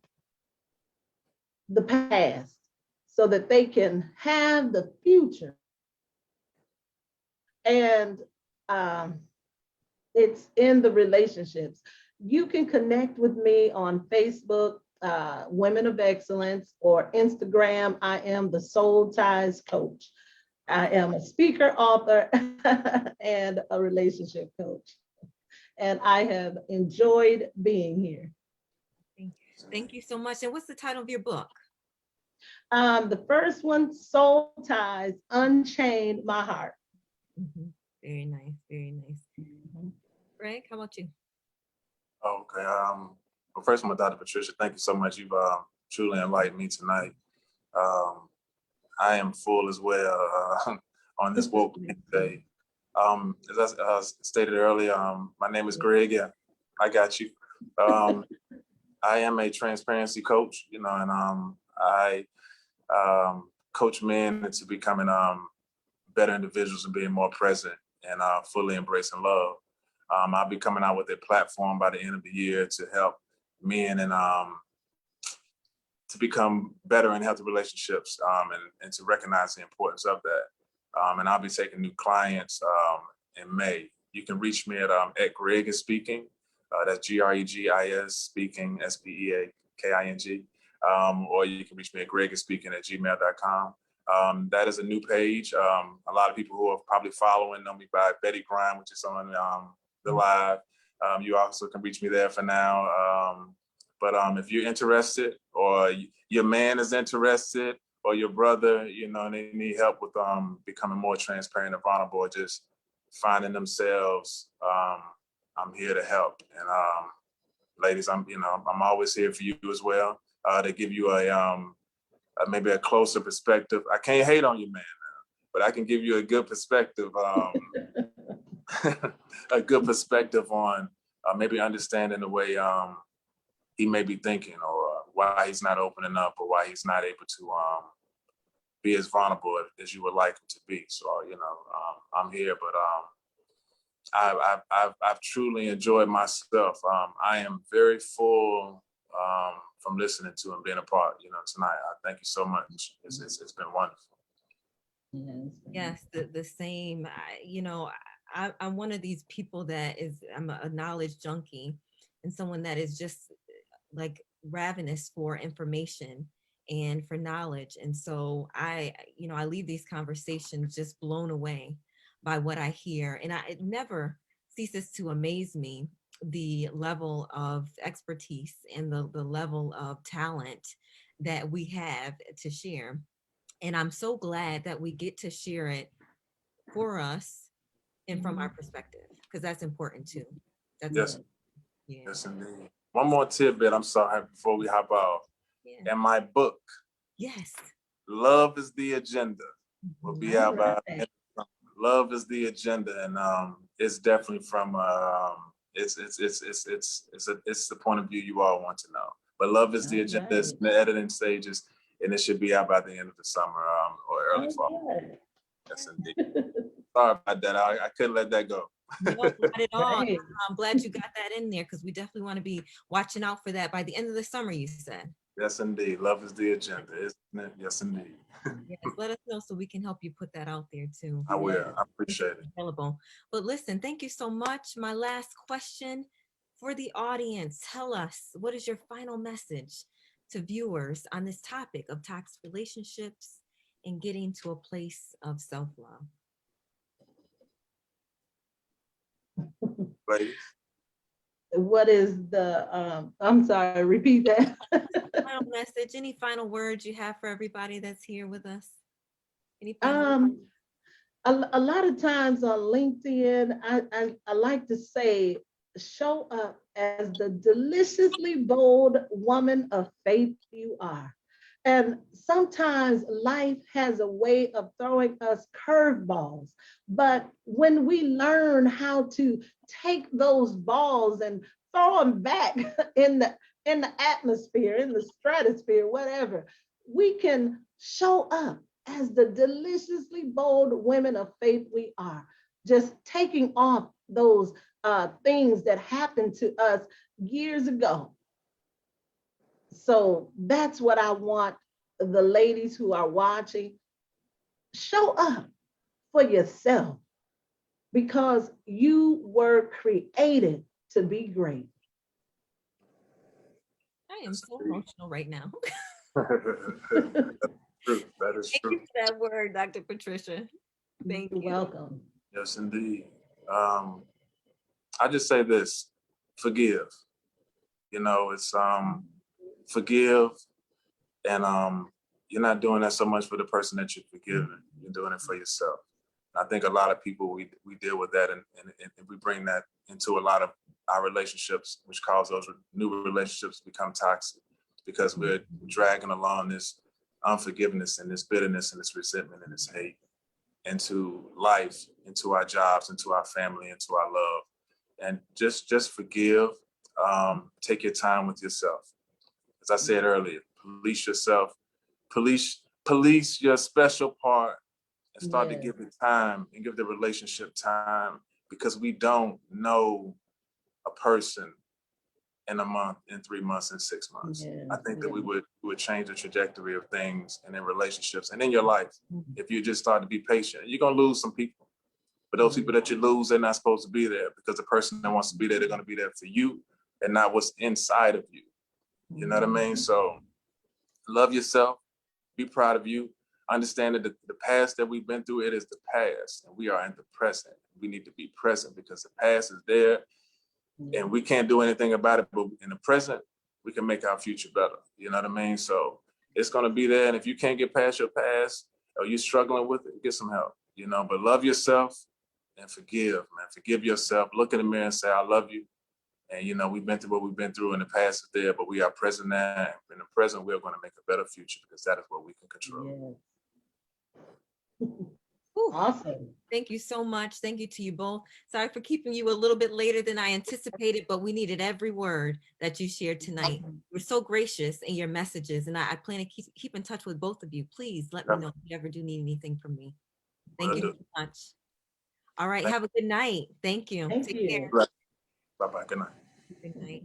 the past so that they can have the future. And um, it's in the relationships. You can connect with me on Facebook, Women of Excellence, or Instagram. I am the Soul Ties Coach. I am a speaker, author, and a relationship coach. And I have enjoyed being here. Thank you so much. And what's the title of your book? The first one, Soul Ties, Unchained My Heart. Mhm. Very nice, very nice. Greg, how about you? Okay. Well, first of all, Dr. Patricia, thank you so much. You've truly enlightened me tonight. Um, I am full as well on this woke day. As I stated earlier, my name is Greg. Yeah, I got you. Um, I am a transparency coach, you know, and I coach men into becoming better individuals and being more present and fully embracing love. I'll be coming out with a platform by the end of the year to help men and to become better in healthy relationships and to recognize the importance of that. And I'll be taking new clients in May. You can reach me at Greg is Speaking. That's GREGIS Speaking, SPEAKING. Or you can reach me at gregispeaking@gmail.com. That is a new page. A lot of people who are probably following know me by Betty Grime, which is on the live. You also can reach me there for now. But if you're interested, or your man is interested, or your brother, you know, and they need help with becoming more transparent and vulnerable, or just finding themselves, I'm here to help. And ladies, I'm always here for you as well, to give you maybe a closer perspective. I can't hate on you, man, but I can give you a good perspective, a good perspective on maybe understanding the way he may be thinking, or why he's not opening up, or why he's not able to be as vulnerable as you would like him to be. So, you know, I'm here, but I've truly enjoyed myself. I am very full from listening to and being a part, you know, tonight. I thank you so much. It's been wonderful. Yes, the same. You know, I'm one of these people I'm a knowledge junkie, and someone that is just like ravenous for information and for knowledge. And so I leave these conversations just blown away by what I hear. And it never ceases to amaze me, the level of expertise and the level of talent that we have to share. And I'm so glad that we get to share it for us and from our perspective, because that's important too. That's Yes, yeah. yes, indeed. One more tidbit, I'm sorry, before we hop off. Yeah. In my book, Yes. Love is the Agenda, will be All out by right. Love is the Agenda, and it's definitely from it's the point of view you all want to know. But Love is the All Agenda is right. in the editing stages, and it should be out by the end of the summer or early fall. Okay. Yes, indeed. Sorry about that. I couldn't let that go. No, not at all. Great. I'm glad you got that in there because we definitely want to be watching out for that by the end of the summer, you said. Yes, indeed. Love is the agenda, isn't it? Yes, indeed. Yes, let us know so we can help you put that out there too. I will. Yeah. I appreciate it. Available. But listen, thank you so much. My last question for the audience, tell us, what is your final message to viewers on this topic of toxic relationships and getting to a place of self-love? Ladies. What is the, I'm sorry, repeat that. Final message, any final words you have for everybody that's here with us? Any final Um, a lot of times on LinkedIn, I like to say, show up as the deliciously bold woman of faith you are. And sometimes life has a way of throwing us curveballs. But when we learn how to take those balls and throw them back in the atmosphere, in the stratosphere, whatever, we can show up as the deliciously bold women of faith we are, just taking off those things that happened to us years ago. So that's what I want the ladies who are watching. Show up for yourself because you were created to be great. I am so emotional right now. True. That is Thank you true. for that word, Dr. Patricia. Thank You're you. welcome. Yes, indeed. I just say this: forgive. You know, it's forgive, and you're not doing that so much for the person that you're forgiving. You're doing it for yourself. I think a lot of people we deal with that, and we bring that into a lot of our relationships, which cause those new relationships to become toxic because we're dragging along this unforgiveness and this bitterness and this resentment and this hate into life, into our jobs, into our family, into our love. And just forgive. Take your time with yourself. As I said earlier, police yourself, police your special part and start to Yes. give it time and give the relationship time because we don't know a person in a month, in 3 months, in 6 months. Yes. I think that we would change the trajectory of things and in relationships and in your life if you just start to be patient. You're gonna lose some people, but those people that you lose, they're not supposed to be there because the person that wants to be there, they're gonna be there for you and not what's inside of you. You know what I mean? So love yourself, be proud of you. Understand that the past that we've been through, it is the past, and we are in the present. We need to be present because the past is there, and we can't do anything about it. But in the present, we can make our future better. You know what I mean? So it's gonna be there, and if you can't get past your past or you're struggling with it, get some help. You know, but love yourself and forgive, man. Forgive yourself. Look in the mirror and say, "I love you." And you know, we've been through what we've been through in the past is there, but we are present now. In the present, we're going to make a better future because that is what we can control. Yes. Whew. Awesome. Thank you so much. Thank you to you both. Sorry for keeping you a little bit later than I anticipated, but we needed every word that you shared tonight. You're so gracious in your messages, and I plan to keep in touch with both of you. Please let me know if you ever do need anything from me. Thank you so much. All right. Have a good night. Thank you. Thank Take you. care. Bye bye. Good night. Good night.